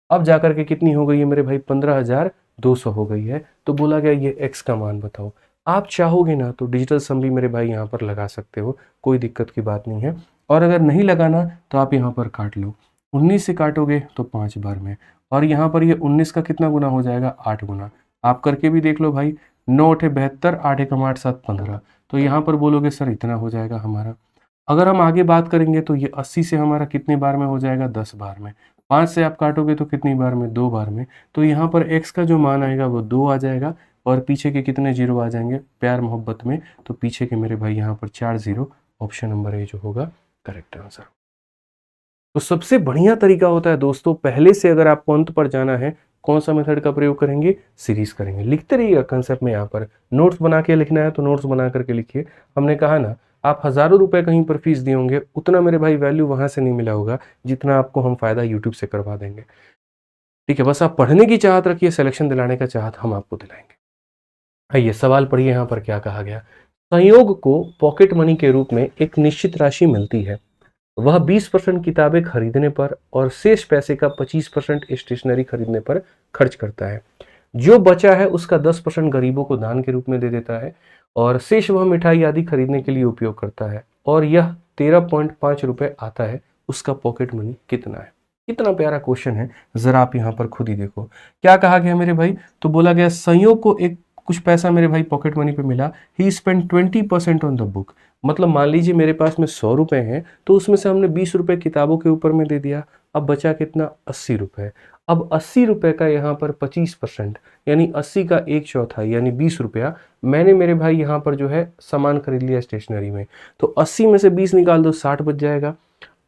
अब जाकर के कितनी हो गई है मेरे भाई, 15,200 हो गई है। तो बोला गया ये x का मान बताओ। आप चाहोगे ना तो डिजिटल सम भी मेरे भाई यहाँ पर लगा सकते हो, कोई दिक्कत की बात नहीं है। और अगर नहीं लगाना तो आप यहाँ पर काट लो, 19 से काटोगे तो 5 बार में, और यहाँ पर ये 19 का कितना गुना हो जाएगा, 8 गुना। आप करके भी देख लो भाई, 9 8 72, 8 1 8 7 15। तो यहाँ पर बोलोगे सर इतना हो जाएगा हमारा। अगर हम आगे बात करेंगे तो ये 80 से हमारा कितने बार में हो जाएगा, 10 बार में। 5 से आप काटोगे तो कितनी बार में, 2 बार में। तो यहाँ पर x का जो मान आएगा वो 2 आ जाएगा, और पीछे के कितने जीरो आ जाएंगे प्यार मोहब्बत में, तो पीछे के मेरे भाई यहाँ पर 4 जीरो। ऑप्शन नंबर ए जो होगा करेक्ट आंसर। तो सबसे बढ़िया तरीका होता है दोस्तों, पहले से अगर आपको अंत पर जाना है, कौन सा मेथड का प्रयोग करेंगे, सीरीज करेंगे। लिखते रहिएगा कंसेप्ट में, यहाँ पर नोट्स बना के लिखना है तो नोट्स बना करके लिखिए। हमने कहा ना, आप हजारों रुपए कहीं पर फीस दिए होंगे, उतना मेरे भाई वैल्यू वहां से नहीं मिला होगा जितना आपको हम फायदा यूट्यूब से करवा देंगे। ठीक है, बस आप पढ़ने की चाहत रखिए, सिलेक्शन दिलाने का चाहत हम आपको दिलाएंगे। आइए सवाल पढ़िए, यहाँ पर क्या कहा गया। संयोग को पॉकेट मनी के रूप में एक निश्चित राशि मिलती है, वह 20% किताबें खरीदने पर और शेष पैसे का 25% स्टेशनरी खरीदने पर खर्च करता है। जो बचा है उसका 10% गरीबों को दान के रूप में दे देता है, और शेष वह मिठाई आदि खरीदने के लिए उपयोग करता है, और यह 13.5 रुपए आता है। उसका पॉकेट मनी कितना है। कितना प्यारा क्वेश्चन है, जरा आप यहाँ पर खुद ही देखो क्या कहा गया मेरे भाई। तो बोला गया संयोग को एक कुछ पैसा मेरे भाई पॉकेट मनी पे मिला, ही स्पेंड 20% ऑन द बुक। मतलब मान लीजिए मेरे पास में 100 रुपए हैं, तो उसमें से हमने 20 रुपए किताबों के ऊपर में दे दिया। अब बचा कितना, 80 रुपए। अब 80 रुपए का यहाँ पर 25%, यानी 80 का 1/4 यानी 20 रुपया मैंने मेरे भाई यहाँ पर जो है सामान खरीद लिया स्टेशनरी में। तो 80 में से 20 निकाल दो, 60 बच जाएगा।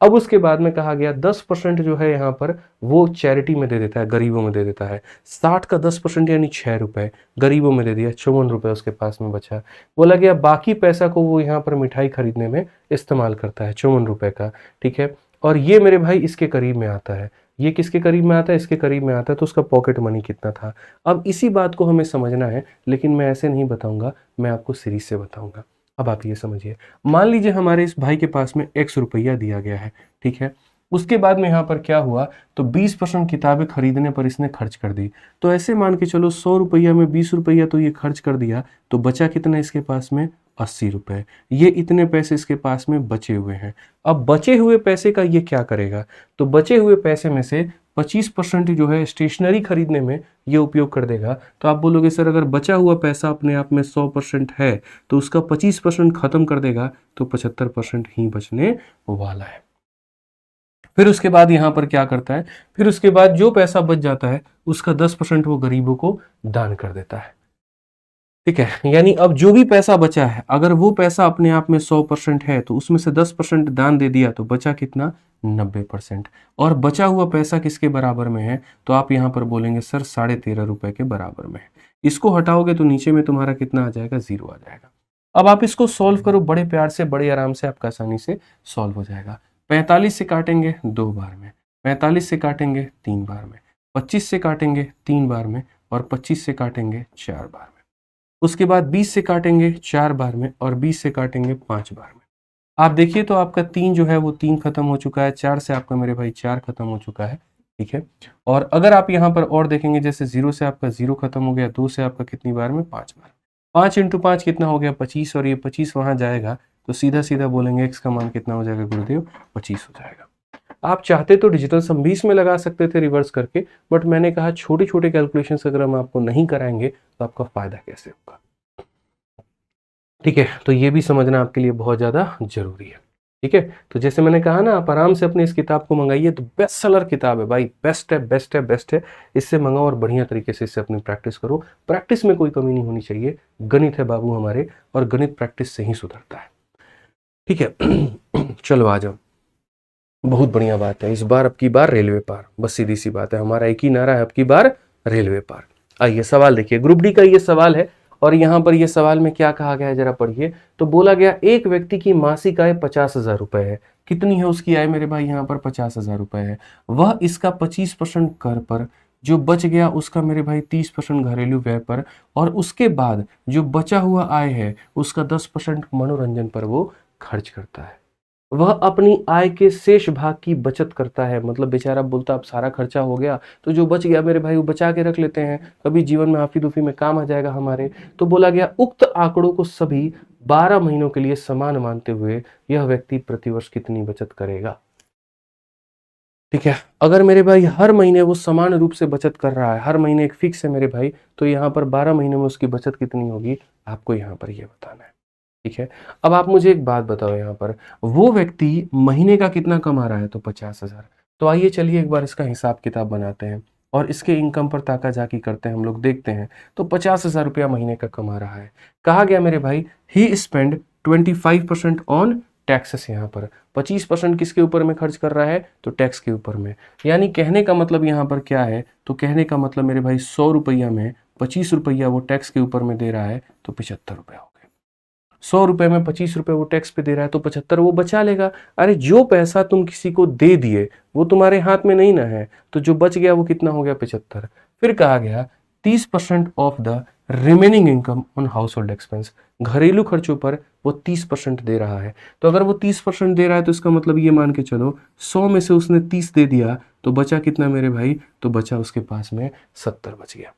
अब उसके बाद में कहा गया 10% जो है यहाँ पर वो चैरिटी में दे देता है, गरीबों में दे देता है। 60 का 10% यानी 6 रुपए गरीबों में दे दिया, 54 रुपए उसके पास में बचा। बोला गया बाकी पैसा को वो यहाँ पर मिठाई खरीदने में इस्तेमाल करता है, 54 रुपए का। ठीक है, और ये मेरे भाई इसके करीब में आता है। ये किसके करीब में आता है, इसके करीब में आता है। तो उसका पॉकेट मनी कितना था। अब इसी बात को हमें समझना है, लेकिन मैं ऐसे नहीं बताऊंगा, मैं आपको सीरीज से बताऊंगा। अब आप ये समझिए, मान लीजिए हमारे इस भाई के पास में x रुपया दिया गया है। ठीक है, उसके बाद में यहाँ पर क्या हुआ, तो 20% किताबें खरीदने पर इसने खर्च कर दी। तो ऐसे मान के चलो 100 रुपया में 20 रुपया तो ये खर्च कर दिया, तो बचा कितना इसके पास में, 80 रुपए। ये इतने पैसे इसके पास में बचे हुए हैं। अब बचे हुए पैसे का ये क्या करेगा, तो बचे हुए पैसे में से 25% जो है स्टेशनरी खरीदने में ये उपयोग कर देगा। तो आप बोलोगे सर अगर बचा हुआ पैसा अपने आप में 100% है, तो उसका 25% खत्म कर देगा, तो 75% ही बचने वाला है। फिर उसके बाद यहाँ पर क्या करता है, फिर उसके बाद जो पैसा बच जाता है उसका 10% वो गरीबों को दान कर देता है। ठीक है, यानी अब जो भी पैसा बचा है, अगर वो पैसा अपने आप में 100% है, तो उसमें से 10% दान दे दिया, तो बचा कितना, 90%। और बचा हुआ पैसा किसके बराबर में है, तो आप यहाँ पर बोलेंगे सर 13.5 रुपए के बराबर में है। इसको हटाओगे तो नीचे में तुम्हारा कितना आ जाएगा, 0 आ जाएगा। अब आप इसको सॉल्व करो बड़े प्यार से, बड़े आराम से, आपका आसानी से सॉल्व हो जाएगा। 45 से काटेंगे 2 बार में, 45 से काटेंगे 3 बार में, 25 से काटेंगे 3 बार में, और 25 से काटेंगे 4 बार में। उसके बाद 20 से काटेंगे 4 बार में, और 20 से काटेंगे 5 बार में। आप देखिए तो आपका 3 जो है वो 3 खत्म हो चुका है, 4 से आपका मेरे भाई 4 खत्म हो चुका है। ठीक है, और अगर आप यहाँ पर और देखेंगे, जैसे 0 से आपका 0 खत्म हो गया, 2 से आपका कितनी बार में, 5 बार। 5 × 5 कितना हो गया, 25, और ये 25 वहां जाएगा, तो सीधा सीधा बोलेंगे x का मान कितना हो जाएगा गुरुदेव, 25 हो जाएगा। आप चाहते तो डिजिटल सम 20 में लगा सकते थे रिवर्स करके, बट मैंने कहा छोटे छोटे कैलकुलेशंस अगर हम आपको नहीं कराएंगे तो आपका फायदा कैसे होगा। ठीक है, तो ये भी समझना आपके लिए बहुत ज़्यादा जरूरी है। ठीक है, तो जैसे मैंने कहा ना, आप आराम से अपने इस किताब को मंगाइए, तो बेस्ट सेलर किताब है भाई, बेस्ट है, बेस्ट है, बेस्ट है। इससे मंगाओ और बढ़िया तरीके से इससे अपनी प्रैक्टिस करो। प्रैक्टिस में कोई कमी नहीं होनी चाहिए, गणित है बाबू हमारे, और गणित प्रैक्टिस से ही सुधरता है। ठीक है, चलो आ जाओ। बहुत बढ़िया बात है, इस बार अब की बार रेलवे पार, बस सीधी सी बात है, हमारा एक ही नारा है, अब की बार रेलवे पार। आइए सवाल देखिए, ग्रुप डी का ये सवाल है, और यहाँ पर ये सवाल में क्या कहा गया है जरा पढ़िए। तो बोला गया एक व्यक्ति की मासिक आय 50,000 रुपए है। कितनी है उसकी आय मेरे भाई, यहाँ पर 50,000 रुपए है। वह इसका 25% कर पर, जो बच गया उसका मेरे भाई 30% घरेलू व्यय पर, और उसके बाद जो बचा हुआ आय है उसका 10% मनोरंजन पर वो खर्च करता है। वह अपनी आय के शेष भाग की बचत करता है। मतलब बेचारा बोलता अब सारा खर्चा हो गया तो जो बच गया मेरे भाई वो बचा के रख लेते हैं, कभी जीवन में हाफी दूफी में काम आ जाएगा हमारे। तो बोला गया उक्त आंकड़ों को सभी 12 महीनों के लिए समान मानते हुए यह व्यक्ति प्रतिवर्ष कितनी बचत करेगा। ठीक है, अगर मेरे भाई हर महीने वो समान रूप से बचत कर रहा है, हर महीने एक फिक्स है मेरे भाई, तो यहाँ पर 12 महीने में उसकी बचत कितनी होगी आपको यहाँ पर ये बताना है। ठीक है, अब आप मुझे एक बात बताओ, यहाँ पर वो व्यक्ति महीने का कितना कमा रहा है, तो 50,000। तो आइए चलिए एक बार इसका हिसाब किताब बनाते हैं और इसके इनकम पर ताकाजाकी करते हैं, हम लोग देखते हैं। तो 50,000 रुपया महीने का कमा रहा है। कहा गया मेरे भाई ही स्पेंड 25% ऑन टैक्सेस। यहाँ पर 25% किसके ऊपर में खर्च कर रहा है, तो टैक्स के ऊपर में। यानी कहने का मतलब यहाँ पर क्या है, तो कहने का मतलब मेरे भाई 100 रुपया में 25 रुपया वो टैक्स के ऊपर में दे रहा है, तो 75 रुपया हो गए। 100 रुपए में 25 रुपए वो टैक्स पे दे रहा है, तो 75 वो बचा लेगा। अरे जो पैसा तुम किसी को दे दिए वो तुम्हारे हाथ में नहीं ना है, तो जो बच गया वो कितना हो गया, 75। फिर कहा गया 30% of the remaining income on house hold expense. घरेलू खर्चों पर वो 30% दे रहा है। तो अगर वो 30% दे रहा है तो इसका मतलब ये मान के चलो 100 में से उसने 30 दे दिया, तो बचा कितना मेरे भाई, तो बचा उसके पास में 70 बच गया।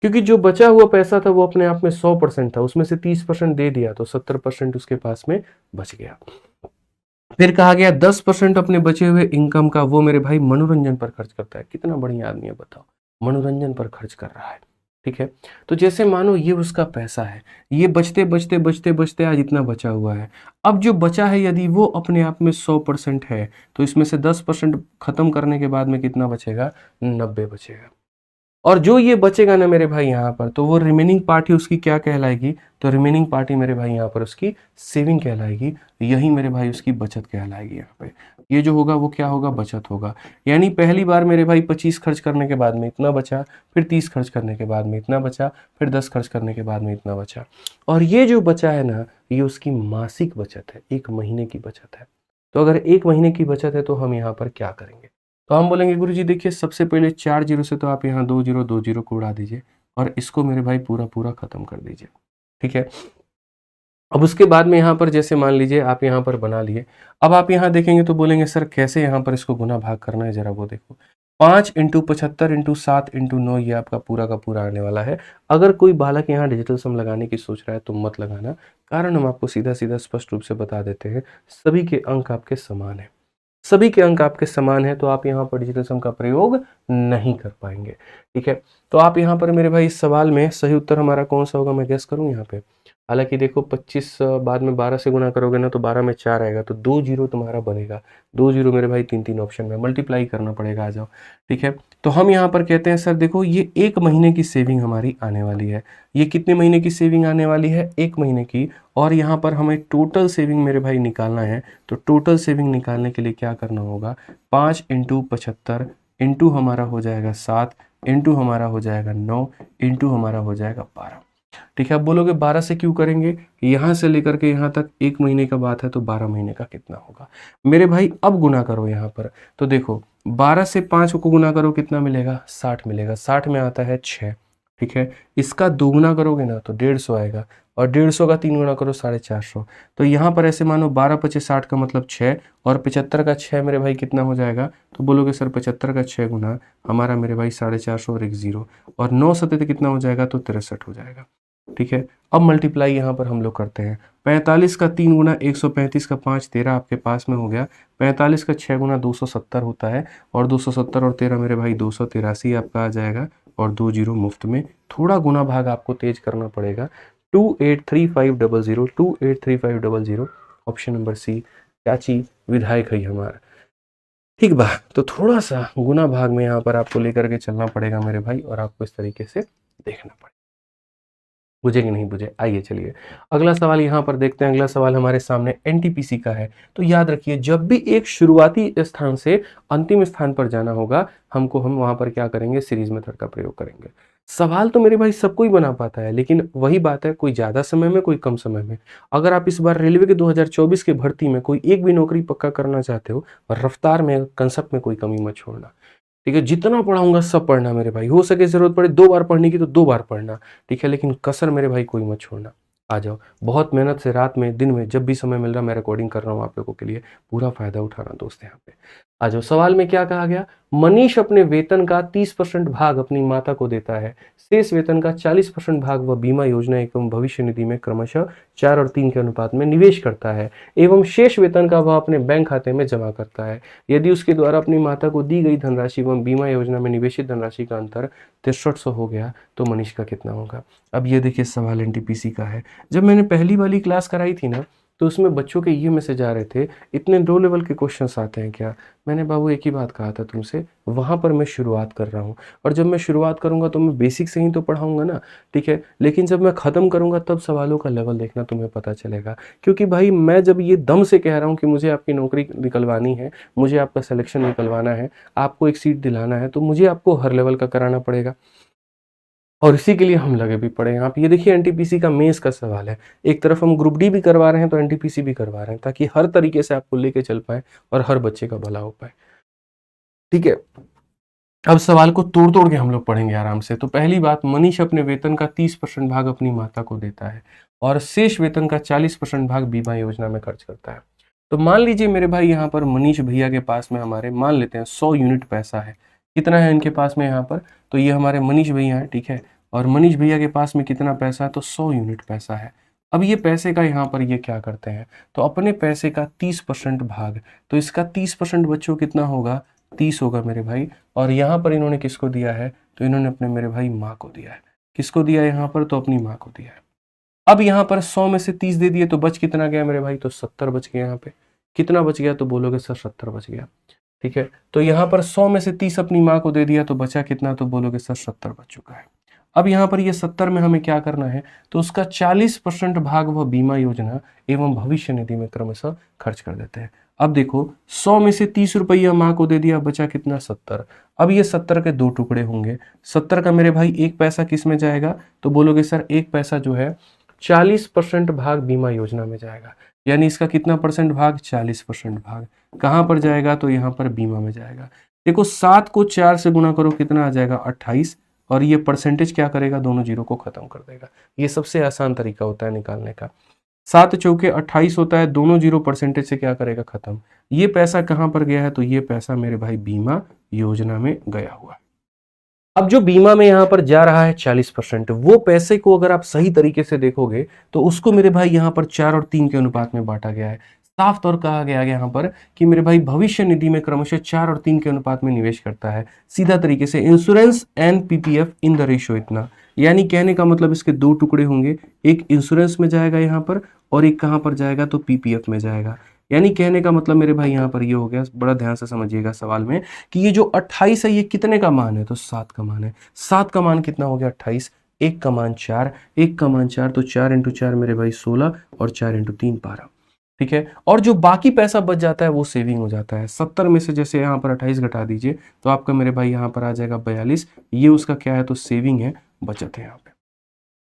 क्योंकि जो बचा हुआ पैसा था वो अपने आप में 100% था, उसमें से 30% दे दिया तो 70% उसके पास में बच गया। फिर कहा गया 10% अपने बचे हुए इनकम का वो मेरे भाई मनोरंजन पर खर्च करता है। कितना बढ़िया आदमी है बताओ, मनोरंजन पर खर्च कर रहा है। ठीक है, तो जैसे मानो ये उसका पैसा है, ये बचते बचते बचते बचते आज इतना बचा हुआ है। अब जो बचा है यदि वो अपने आप में 100% है, तो इसमें से 10% खत्म करने के बाद में कितना बचेगा, 90 बचेगा। और जो ये बचेगा ना मेरे भाई यहाँ पर, तो वो रिमेनिंग पार्टी उसकी क्या कहलाएगी, तो रिमेनिंग पार्टी मेरे भाई यहाँ पर उसकी सेविंग कहलाएगी। यही मेरे भाई उसकी बचत कहलाएगी। यहाँ पे ये जो होगा वो क्या होगा, बचत होगा। यानी पहली बार मेरे भाई 25 खर्च करने के बाद में इतना बचा, फिर 30 खर्च करने के बाद में इतना बचा, फिर 10 खर्च करने के बाद में इतना बचा। और ये जो बचा है ना, ये उसकी मासिक बचत है, एक महीने की बचत है। तो अगर एक महीने की बचत है तो हम यहाँ पर क्या करेंगे, तो हम बोलेंगे गुरुजी देखिए सबसे पहले 4 जीरो से तो आप यहाँ 2 जीरो को उड़ा दीजिए और इसको मेरे भाई पूरा पूरा खत्म कर दीजिए। ठीक है, अब उसके बाद में यहाँ पर जैसे मान लीजिए आप यहाँ पर बना लिए, अब आप यहाँ देखेंगे तो बोलेंगे सर कैसे यहाँ पर इसको गुना भाग करना है, जरा वो देखो। 5 इंटू 75 इंटू 7 इंटू 9 ये आपका पूरा का पूरा आने वाला है। अगर कोई बालक यहाँ डिजिटल सम लगाने की सोच रहा है तो मत लगाना, कारण हम आपको सीधा सीधा स्पष्ट रूप से बता देते हैं, सभी के अंक आपके समान है, सभी के अंक आपके समान है, तो आप यहाँ पर डिजिटल सम का प्रयोग नहीं कर पाएंगे। ठीक है, तो आप यहाँ पर मेरे भाई इस सवाल में सही उत्तर हमारा कौन सा होगा, मैं गेस करूँ यहाँ पे। हालांकि देखो 25 बाद में 12 से गुना करोगे ना तो 12 में 4 आएगा, तो 2 जीरो तुम्हारा बनेगा। 2 जीरो मेरे भाई 3 3 ऑप्शन में मल्टीप्लाई करना पड़ेगा, आ जाओ। ठीक है, तो हम यहाँ पर कहते हैं सर देखो ये एक महीने की सेविंग हमारी आने वाली है। ये कितने महीने की सेविंग आने वाली है, एक महीने की। और यहाँ पर हमें टोटल सेविंग मेरे भाई निकालना है, तो टोटल सेविंग निकालने के लिए क्या करना होगा, 5 इंटू 75 इंटू हमारा हो जाएगा 7 इंटू हमारा हो जाएगा 9 इंटू हमारा हो जाएगा 12। ठीक है, अब बोलोगे 12 से क्यों करेंगे, यहाँ से लेकर के यहाँ तक एक महीने का बात है, तो 12 महीने का कितना होगा मेरे भाई। अब गुना करो यहाँ पर, तो देखो 12 से 5 को गुना करो कितना मिलेगा, 60 मिलेगा। 60 में आता है 6। ठीक है, इसका दोगुना करोगे ना तो 150 आएगा, और 150 का 3 गुना करो 450। तो यहाँ पर ऐसे मानो 12 पचे 60 का मतलब 6, और 75 का 6 मेरे भाई कितना हो जाएगा, तो बोलोगे सर 75 का 6 गुना हमारा मेरे भाई 450 और एक जीरो, और 9 सतत कितना हो जाएगा, तो 63 हो जाएगा। ठीक है, अब मल्टीप्लाई यहाँ पर हम लोग करते हैं। 45 का 3 गुना 135 का 5 13 आपके पास में हो गया। 45 का 6 गुना 270 होता है, और 270 और 13 मेरे भाई 283 आपका आ जाएगा, और 2 जीरो मुफ्त में। थोड़ा गुना भाग आपको तेज करना पड़ेगा। 283500 283500 ऑप्शन नंबर सी चाची विधायक है हमारा। ठीक बा, तो थोड़ा सा गुना भाग में यहाँ पर आपको लेकर के चलना पड़ेगा मेरे भाई, और आपको इस तरीके से देखना पड़ेगा। बुझे कि नहीं बुझे, आइए चलिए अगला सवाल यहाँ पर देखते हैं। अगला सवाल हमारे सामने एनटीपीसी का है। तो याद रखिए जब भी एक शुरुआती स्थान से अंतिम स्थान पर जाना होगा हम वहां पर क्या करेंगे, सीरीज मेथड का प्रयोग करेंगे। सवाल तो मेरे भाई सबको ही बना पाता है, लेकिन वही बात है, कोई ज्यादा समय में कोई कम समय में। अगर आप इस बार रेलवे के 2024 के भर्ती में कोई एक भी नौकरी पक्का करना चाहते हो, और रफ्तार में कंसेप्ट में कोई कमी मत छोड़ना। ठीक है, जितना पढ़ाऊंगा सब पढ़ना मेरे भाई, हो सके जरूरत पड़े 2 बार पढ़ने की तो 2 बार पढ़ना। ठीक है, लेकिन कसर मेरे भाई कोई मत छोड़ना। आ जाओ, बहुत मेहनत से रात में दिन में जब भी समय मिल रहा मैं रिकॉर्डिंग कर रहा हूँ आप लोगों के लिए, पूरा फायदा उठाना दोस्त यहाँ पे। आ जाओ, सवाल में क्या कहा गया, मनीष अपने वेतन का 30% भाग अपनी माता को देता है, शेष वेतन का 40% भाग वह बीमा योजना एवं भविष्य निधि में क्रमशः 4 और 3 के अनुपात में निवेश करता है एवं शेष वेतन का वह अपने बैंक खाते में जमा करता है। यदि उसके द्वारा अपनी माता को दी गई धनराशि एवं बीमा योजना में निवेशित धनराशि का अंतर 6300 हो गया तो मनीष का कितना होगा। अब ये देखिए सवाल एनटीपीसी का है। जब मैंने पहली वाली क्लास कराई थी ना तो उसमें बच्चों के ये मैसेज आ रहे थे, इतने लो लेवल के क्वेश्चंस आते हैं क्या। मैंने बाबू एक ही बात कहा था तुमसे, वहां पर मैं शुरुआत कर रहा हूँ और जब मैं शुरुआत करूंगा तो मैं बेसिक से ही तो पढ़ाऊंगा ना, ठीक है, लेकिन जब मैं खत्म करूंगा तब सवालों का लेवल देखना तुम्हें पता चलेगा। क्योंकि भाई मैं जब ये दम से कह रहा हूँ कि मुझे आपकी नौकरी निकलवानी है, मुझे आपका सिलेक्शन निकलवाना है, आपको एक सीट दिलाना है, तो मुझे आपको हर लेवल का कराना पड़ेगा और इसी के लिए हम लगे भी पड़े हैं। आप ये देखिए एनटीपीसी का मेंस का सवाल है, एक तरफ हम ग्रुप डी भी करवा रहे हैं तो एनटीपीसी भी करवा रहे हैं ताकि हर तरीके से आपको लेके चल पाए और हर बच्चे का भला हो पाए, ठीक है। अब सवाल को तोड़ तोड़ के हम लोग पढ़ेंगे आराम से। तो पहली बात, मनीष अपने वेतन का 30% भाग अपनी माता को देता है और शेष वेतन का 40% भाग बीमा योजना में खर्च करता है। तो मान लीजिए मेरे भाई यहाँ पर मनीष भैया के पास में हमारे मान लेते हैं 100 यूनिट पैसा है। कितना है इनके पास में यहाँ पर, तो ये हमारे मनीष भैया है, ठीक है, और मनीष भैया के पास में कितना पैसा है, तो 100 यूनिट पैसा है। अब ये पैसे का यहाँ पर ये क्या करते हैं, तो अपने पैसे का 30% भाग, तो इसका 30% बच्चों कितना होगा, 30 होगा मेरे भाई। और यहाँ पर इन्होंने किसको दिया है, तो इन्होंने अपने मेरे भाई माँ को दिया है। किसको दिया है यहाँ पर, तो अपनी माँ को दिया है। अब यहाँ पर 100 में से 30 दे दिए तो बच कितना गया मेरे भाई, तो 70 बच गया। यहाँ पे कितना बच गया, तो बोलोगे सर 70 बच गया, ठीक है। तो यहाँ पर 100 में से 30 अपनी माँ को दे दिया तो बचा कितना, तो बोलोगे सर 70 बच चुका है। अब यहाँ पर ये 70 में हमें क्या करना है, तो उसका 40% भाग वह बीमा योजना एवं भविष्य निधि में क्रमशः खर्च कर देते हैं। अब देखो 100 में से 30 रुपया माँ को दे दिया, बचा कितना, 70। अब ये 70 के दो टुकड़े होंगे, 70 का मेरे भाई एक पैसा किस में जाएगा, तो बोलोगे सर एक पैसा जो है 40% भाग बीमा योजना में जाएगा, यानी इसका कितना परसेंट भाग, 40% भाग कहाँ पर जाएगा, तो यहाँ पर बीमा में जाएगा। देखो 7 को 4 से गुना करो कितना आ जाएगा, 28, और ये परसेंटेज क्या करेगा, दोनों जीरो को खत्म कर देगा। ये सबसे आसान तरीका होता है निकालने का। 7 चौके 28 होता है, दोनों जीरो परसेंटेज से क्या करेगा, खत्म। ये पैसा कहाँ पर गया है, तो ये पैसा मेरे भाई बीमा योजना में गया हुआ है। अब जो बीमा में यहां पर जा रहा है 40%, वो पैसे को अगर आप सही तरीके से देखोगे तो उसको मेरे भाई यहां पर 4 और 3 के अनुपात में बांटा गया है। साफ तौर कहा गया यहाँ पर कि मेरे भाई भविष्य निधि में क्रमशः 4 और 3 के अनुपात में निवेश करता है। सीधा तरीके से insurance and PPF in the ratio इतना, यानी कहने का मतलब इसके दो टुकड़े होंगे, एक इंश्योरेंस में जाएगा यहाँ पर और एक कहाँ पर जाएगा, तो पीपीएफ में जाएगा। यानी कहने का मतलब मेरे भाई यहाँ पर ये हो गया, बड़ा ध्यान से समझिएगा सवाल में, कि ये जो 28 है ये कितने का मान है, तो 7 का मान है। 7 का मान कितना हो गया, 28, 1 का मान 4, 1 का मान 4, तो 4 इंटू 4 मेरे भाई 16 और 4 इंटू 3 12, ठीक है। और जो बाकी पैसा बच जाता है वो सेविंग हो जाता है। 70 में से जैसे यहाँ पर 28 घटा दीजिए तो आपका मेरे भाई यहाँ पर आ जाएगा 42, ये उसका क्या है, तो सेविंग है, बचत है यहाँ पे,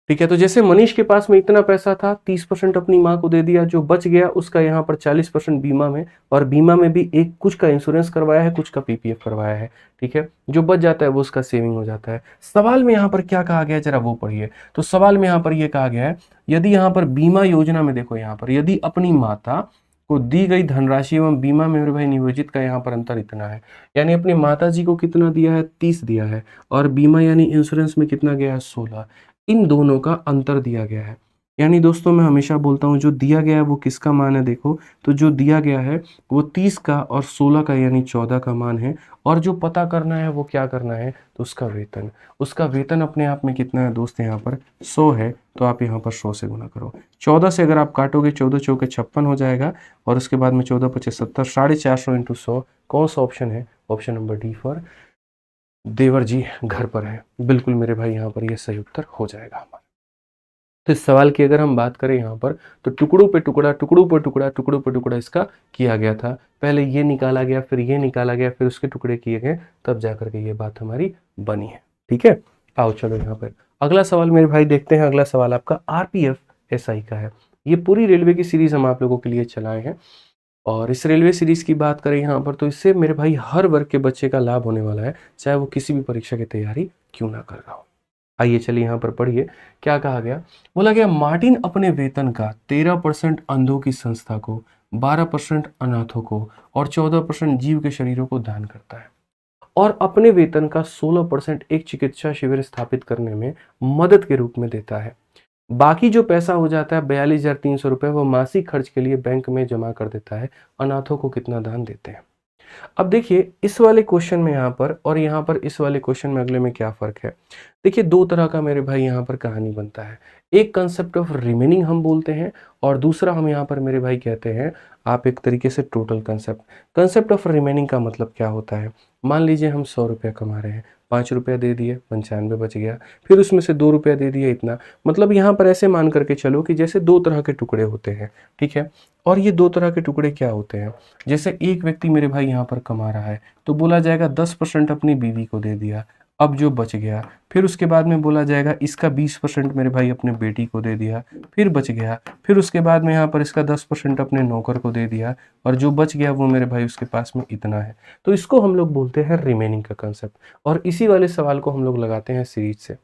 ठीक है। तो जैसे मनीष के पास में इतना पैसा था, 30% अपनी माँ को दे दिया, जो बच गया उसका यहाँ पर 40% बीमा में, और बीमा में भी एक कुछ का इंश्योरेंस करवाया है, कुछ का पीपीएफ करवाया है, ठीक है। जो बच जाता है वो उसका सेविंग हो जाता है। सवाल में यहाँ पर क्या कहा गया है, जरा वो पढ़िए। तो सवाल में यहाँ पर यह कहा गया है, यदि यहाँ पर बीमा योजना में देखो, यहाँ पर यदि अपनी माता को दी गई धनराशि एवं बीमा में मेरे भाई नियोजित का यहाँ पर अंतर इतना है, यानी अपनी माता जी को कितना दिया है, 30 दिया है, और बीमा यानी इंश्योरेंस में कितना गया है, 16, इन दोनों का अंतर दिया गया है। यानी दोस्तों मैं हमेशा बोलता हूं जो दिया गया है वो किसका मान है, देखो तो जो दिया गया है वो 30 का और 16 का यानी 14 का मान है, और जो पता करना है वो क्या करना है, तो उसका वेतन अपने आप में कितना है दोस्त, यहाँ पर 100 है, तो आप यहाँ पर 100 से गुना करो। 14 से अगर आप काटोगे 14 चौके 56 हो जाएगा, और उसके बाद में 14 पचे 70, 450 इंटू 100, कौन सा ऑप्शन है, ऑप्शन नंबर डी फॉर देवर जी घर पर है। बिल्कुल मेरे भाई यहाँ पर ये सही उत्तर हो जाएगा हमारा। तो इस सवाल की अगर हम बात करें यहाँ पर, तो टुकड़ों पे टुकड़ा, टुकड़ों पर टुकड़ा, टुकड़ों पर टुकड़ा इसका किया गया था। पहले ये निकाला गया, फिर ये निकाला गया, फिर उसके टुकड़े किए गए, तब जाकर के ये बात हमारी बनी है, ठीक है। आओ चलो यहाँ पर अगला सवाल मेरे भाई देखते हैं। अगला सवाल आपका आरपीएफ एसआई का है। ये पूरी रेलवे की सीरीज हम आप लोगों के लिए चलाए हैं, और इस रेलवे सीरीज की बात करें यहाँ पर, तो इससे मेरे भाई हर वर्ग के बच्चे का लाभ होने वाला है, चाहे वो किसी भी परीक्षा की तैयारी क्यों ना कर रहा हो। आइए चलिए यहाँ पर पढ़िए क्या कहा गया। बोला गया मार्टिन अपने वेतन का 13% अंधों की संस्था को, 12% अनाथों को और 14% जीव के शरीरों को दान करता है, और अपने वेतन का 16% एक चिकित्सा शिविर स्थापित करने में मदद के रूप में देता है। बाकी जो पैसा हो जाता है 42,300 रुपये वो मासिक खर्च के लिए बैंक में जमा कर देता है। अनाथों को कितना दान देते हैं। अब देखिए इस वाले क्वेश्चन में यहाँ पर और यहाँ पर इस वाले क्वेश्चन में अगले में क्या फर्क है। देखिए दो तरह का मेरे भाई यहाँ पर कहानी बनता है। एक कंसेप्ट ऑफ रिमेनिंग हम बोलते हैं और दूसरा हम यहाँ पर मेरे भाई कहते हैं आप एक तरीके से total concept. Concept of remaining का मतलब क्या होता है। मान लीजिए हम 100 रुपया कमा रहे हैं, 5 रुपया दे दिए, 95 बच गया, फिर उसमें से 2 रुपया दे दिए, इतना। मतलब यहाँ पर ऐसे मान करके चलो कि जैसे दो तरह के टुकड़े होते हैं, ठीक है। और ये दो तरह के टुकड़े क्या होते हैं। जैसे एक व्यक्ति मेरे भाई यहाँ पर कमा रहा है तो बोला जाएगा 10% अपनी बीवी को दे दिया, अब जो बच गया, फिर उसके बाद में बोला जाएगा इसका 20% मेरे भाई अपने बेटी को दे दिया, फिर बच गया, फिर उसके बाद में यहाँ पर इसका 10% अपने नौकर को दे दिया, और जो बच गया वो मेरे भाई उसके पास में इतना है। तो इसको हम लोग बोलते हैं रिमेनिंग का कंसेप्ट। और इसी वाले सवाल को हम लोग लगाते हैं सीरीज से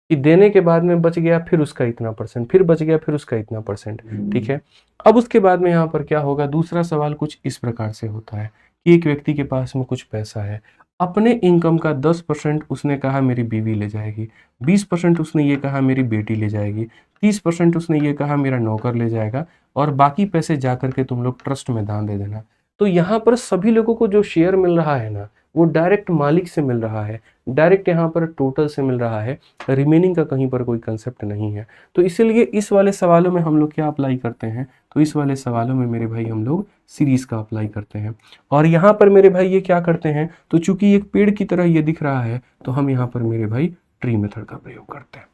कि देने के बाद में बच गया, फिर उसका इतना परसेंट, फिर बच गया, फिर उसका इतना परसेंट, ठीक है। अब उसके बाद में यहाँ पर क्या होगा, दूसरा सवाल कुछ इस प्रकार से होता है कि एक व्यक्ति के पास में कुछ पैसा है, अपने इनकम का 10% उसने कहा मेरी बीवी ले जाएगी, 20% उसने ये कहा मेरी बेटी ले जाएगी, 30% उसने ये कहा मेरा नौकर ले जाएगा, और बाकी पैसे जा करके तुम लोग ट्रस्ट में दान दे देना। तो यहाँ पर सभी लोगों को जो शेयर मिल रहा है ना, वो डायरेक्ट मालिक से मिल रहा है, डायरेक्ट यहाँ पर टोटल से मिल रहा है। रिमेनिंग का कहीं पर कोई कंसेप्ट नहीं है। तो इसीलिए इस वाले सवालों में हम लोग क्या अप्लाई करते हैं, तो इस वाले सवालों में मेरे भाई हम लोग सीरीज का अप्लाई करते हैं। और यहाँ पर मेरे भाई ये क्या करते हैं, तो चूंकि एक पेड़ की तरह ये दिख रहा है तो हम यहाँ पर मेरे भाई ट्री मेथड का प्रयोग करते हैं,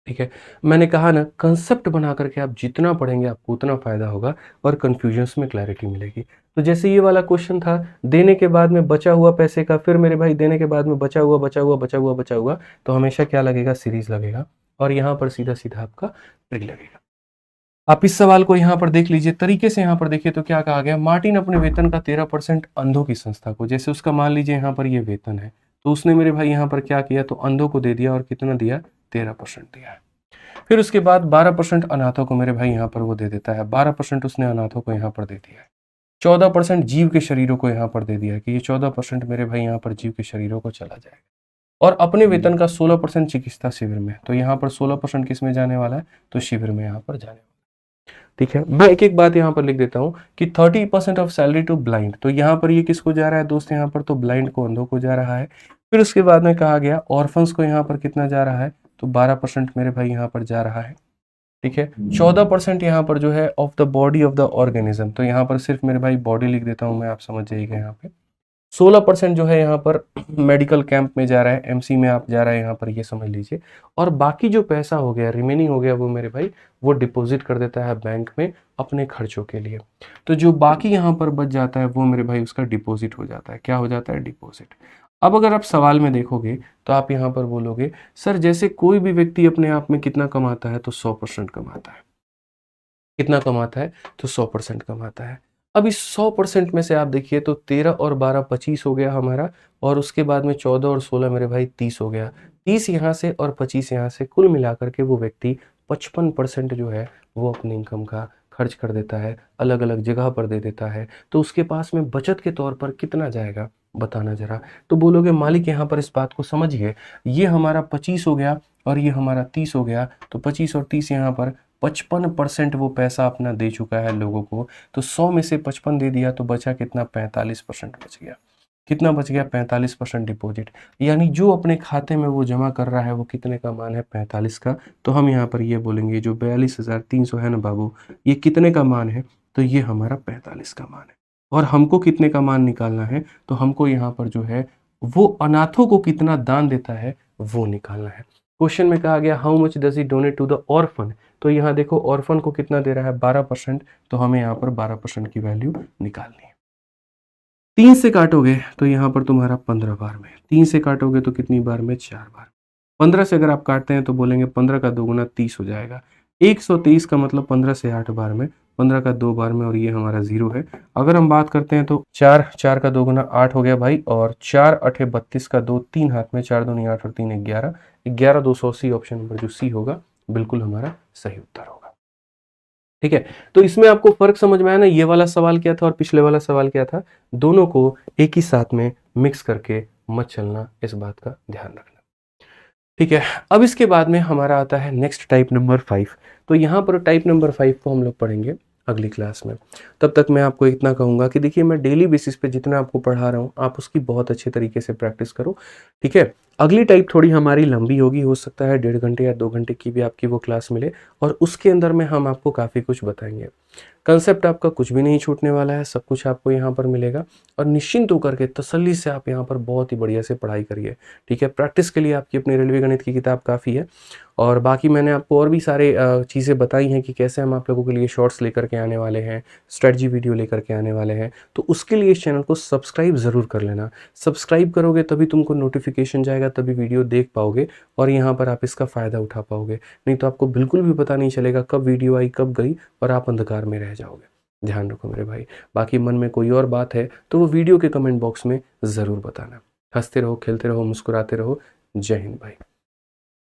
ठीक है। मैंने कहा ना कंसेप्ट बना करके आप जितना पढ़ेंगे आपको उतना फायदा होगा और कंफ्यूजन्स में क्लैरिटी मिलेगी। तो जैसे ये वाला क्वेश्चन था, देने के बाद में बचा हुआ पैसे का, फिर मेरे भाई देने के बाद में बचा हुआ, तो हमेशा क्या लगेगा, सीरीज लगेगा, और यहाँ पर सीधा सीधा आपका ट्री लगेगा। आप इस सवाल को यहाँ पर देख लीजिए तरीके से। यहाँ पर देखिए तो क्या कहा गया, मार्टिन अपने वेतन का 13% अंधों की संस्था को, जैसे उसका मान लीजिए यहाँ पर ये वेतन है, तो उसने मेरे भाई यहाँ पर क्या किया, तो अंधों को दे दिया, और कितना दिया, 13% दिया है। फिर उसके बाद 12% अनाथों को मेरे भाई यहाँ पर वो दे देता है, 12% उसने अनाथों को यहाँ पर दे दिया है। 14% जीव के शरीरों को यहाँ पर दे दिया है कि ये 14% मेरे भाई यहाँ पर जीव के शरीरों को चला जाएगा। और अपने वेतन का 16% चिकित्सा शिविर में, तो यहाँ पर 16% किस में जाने वाला है, तो शिविर में यहाँ पर जाने वाला है, ठीक है। मैं एक एक बात यहाँ पर लिख देता हूँ कि 30% ऑफ सैलरी टू ब्लाइंड, तो यहाँ पर ये किसको जा रहा है दोस्त, यहाँ पर तो ब्लाइंड को, अंधों को जा रहा है। फिर उसके बाद में कहा गया ऑर्फन्स को यहाँ पर कितना जा रहा है, तो 12% मेरे भाई यहाँ पर जा रहा है, ठीक है। 14% यहाँ पर जो है of the body of the organism, तो यहाँ पर सिर्फ मेरे भाई बॉडी लिख देता हूँ मैं, आप समझ जाइएगा। यहाँ पे 16% जो है यहाँ पर मेडिकल कैंप में जा रहा है, एमसी में आप जा रहा है यहाँ पर, ये समझ लीजिए। और बाकी जो पैसा हो गया, रिमेनिंग हो गया, वो मेरे भाई वो डिपॉजिट कर देता है बैंक में अपने खर्चों के लिए। तो जो बाकी यहाँ पर बच जाता है वो मेरे भाई उसका डिपॉजिट हो जाता है। क्या हो जाता है, डिपॉजिट। अब अगर आप सवाल में देखोगे तो आप यहाँ पर बोलोगे सर जैसे कोई भी व्यक्ति अपने आप में कितना कमाता है, तो 100% कमाता है। कितना कमाता है, तो 100% कमाता है। अब इस 100% में से आप देखिए तो 13 और 12 25 हो गया हमारा, और उसके बाद में 14 और 16 मेरे भाई 30 हो गया। 30 यहाँ से और 25 यहाँ से, कुल मिलाकर के वो व्यक्ति 55% जो है वो अपनी इनकम का खर्च कर देता है, अलग अलग जगह पर दे देता है। तो उसके पास में बचत के तौर पर कितना जाएगा, बताना जरा। तो बोलोगे मालिक यहाँ पर इस बात को समझिए, ये हमारा 25 हो गया और ये हमारा 30 हो गया, तो 25 और 30 यहाँ पर 55% वो पैसा अपना दे चुका है लोगों को। तो 100 में से 55 दे दिया तो बचा कितना, 45% बच गया। कितना बच गया, 45% डिपॉजिट। यानी जो अपने खाते में वो जमा कर रहा है वो कितने का मान है, 45 का। तो हम यहाँ पर ये बोलेंगे जो 42,300 है ना बाबू, ये कितने का मान है, तो ये हमारा 45 का मान है। और हमको कितने का मान निकालना है, तो हमको यहाँ पर जो है वो अनाथों को कितना दान देता है वो निकालना है। क्वेश्चन में कहा गया how much does he donate to the orphan, तो यहाँ देखो ऑर्फन को कितना दे रहा है, 12%, तो हमें यहाँ पर 12% की वैल्यू निकालनी है। 3 से काटोगे तो यहाँ पर तुम्हारा 15 बार में, 3 से काटोगे तो कितनी बार में, 4 बार। 15 से अगर आप काटते हैं तो बोलेंगे 15 का दोगुना 30 हो जाएगा। 123 का मतलब 15 से 8 बार में, 15 का 2 बार में और ये हमारा 0 है। अगर हम बात करते हैं तो 4 4 का 2 गुना 8 हो गया भाई, और 4 8 32 का 2 3 हाथ में, 4 दूनी 8 और 3 11, 11 280 ऑप्शन नंबर जो सी होगा बिल्कुल हमारा सही उत्तर होगा। ठीक है, तो इसमें आपको फर्क समझ में आया ना, ये वाला सवाल क्या था और पिछले वाला सवाल क्या था, दोनों को एक ही साथ में मिक्स करके मत चलना, इस बात का ध्यान रखना। ठीक है, अब इसके बाद में हमारा आता है नेक्स्ट टाइप नंबर 5। तो यहाँ पर टाइप नंबर 5 को हम लोग पढ़ेंगे अगली क्लास में। तब तक मैं आपको इतना कहूँगा कि देखिए, मैं डेली बेसिस पे जितना आपको पढ़ा रहा हूँ आप उसकी बहुत अच्छे तरीके से प्रैक्टिस करो। ठीक है, अगली टाइप थोड़ी हमारी लंबी होगी, हो सकता है 1.5 घंटे या 2 घंटे की भी आपकी वो क्लास मिले, और उसके अंदर में हम आपको काफ़ी कुछ बताएंगे। कंसेप्ट आपका कुछ भी नहीं छूटने वाला है, सब कुछ आपको यहाँ पर मिलेगा, और निश्चिंत होकर के तसल्ली से आप यहाँ पर बहुत ही बढ़िया से पढ़ाई करिए। ठीक है, प्रैक्टिस के लिए आपकी अपनी रेलवे गणित की किताब काफ़ी है, और बाकी मैंने आपको और भी सारे चीज़ें बताई हैं कि कैसे हम आप लोगों के लिए शॉर्ट्स लेकर के आने वाले हैं, स्ट्रेटजी वीडियो लेकर के आने वाले हैं। तो उसके लिए इस चैनल को सब्सक्राइब ज़रूर कर लेना। सब्सक्राइब करोगे तभी तुमको नोटिफिकेशन जाएगा, तभी वीडियो देख पाओगे और यहाँ पर आप इसका फ़ायदा उठा पाओगे। नहीं तो आपको बिल्कुल भी पता नहीं चलेगा कब वीडियो आई कब गई, और आप अंधकार में रह जाओगे। ध्यान रखो मेरे भाई। बाकी मन में कोई और बात है तो वो वीडियो के कमेंट बॉक्स में ज़रूर बताना। हंसते रहो, खेलते रहो, मुस्कुराते रहो। जय हिंद भाई।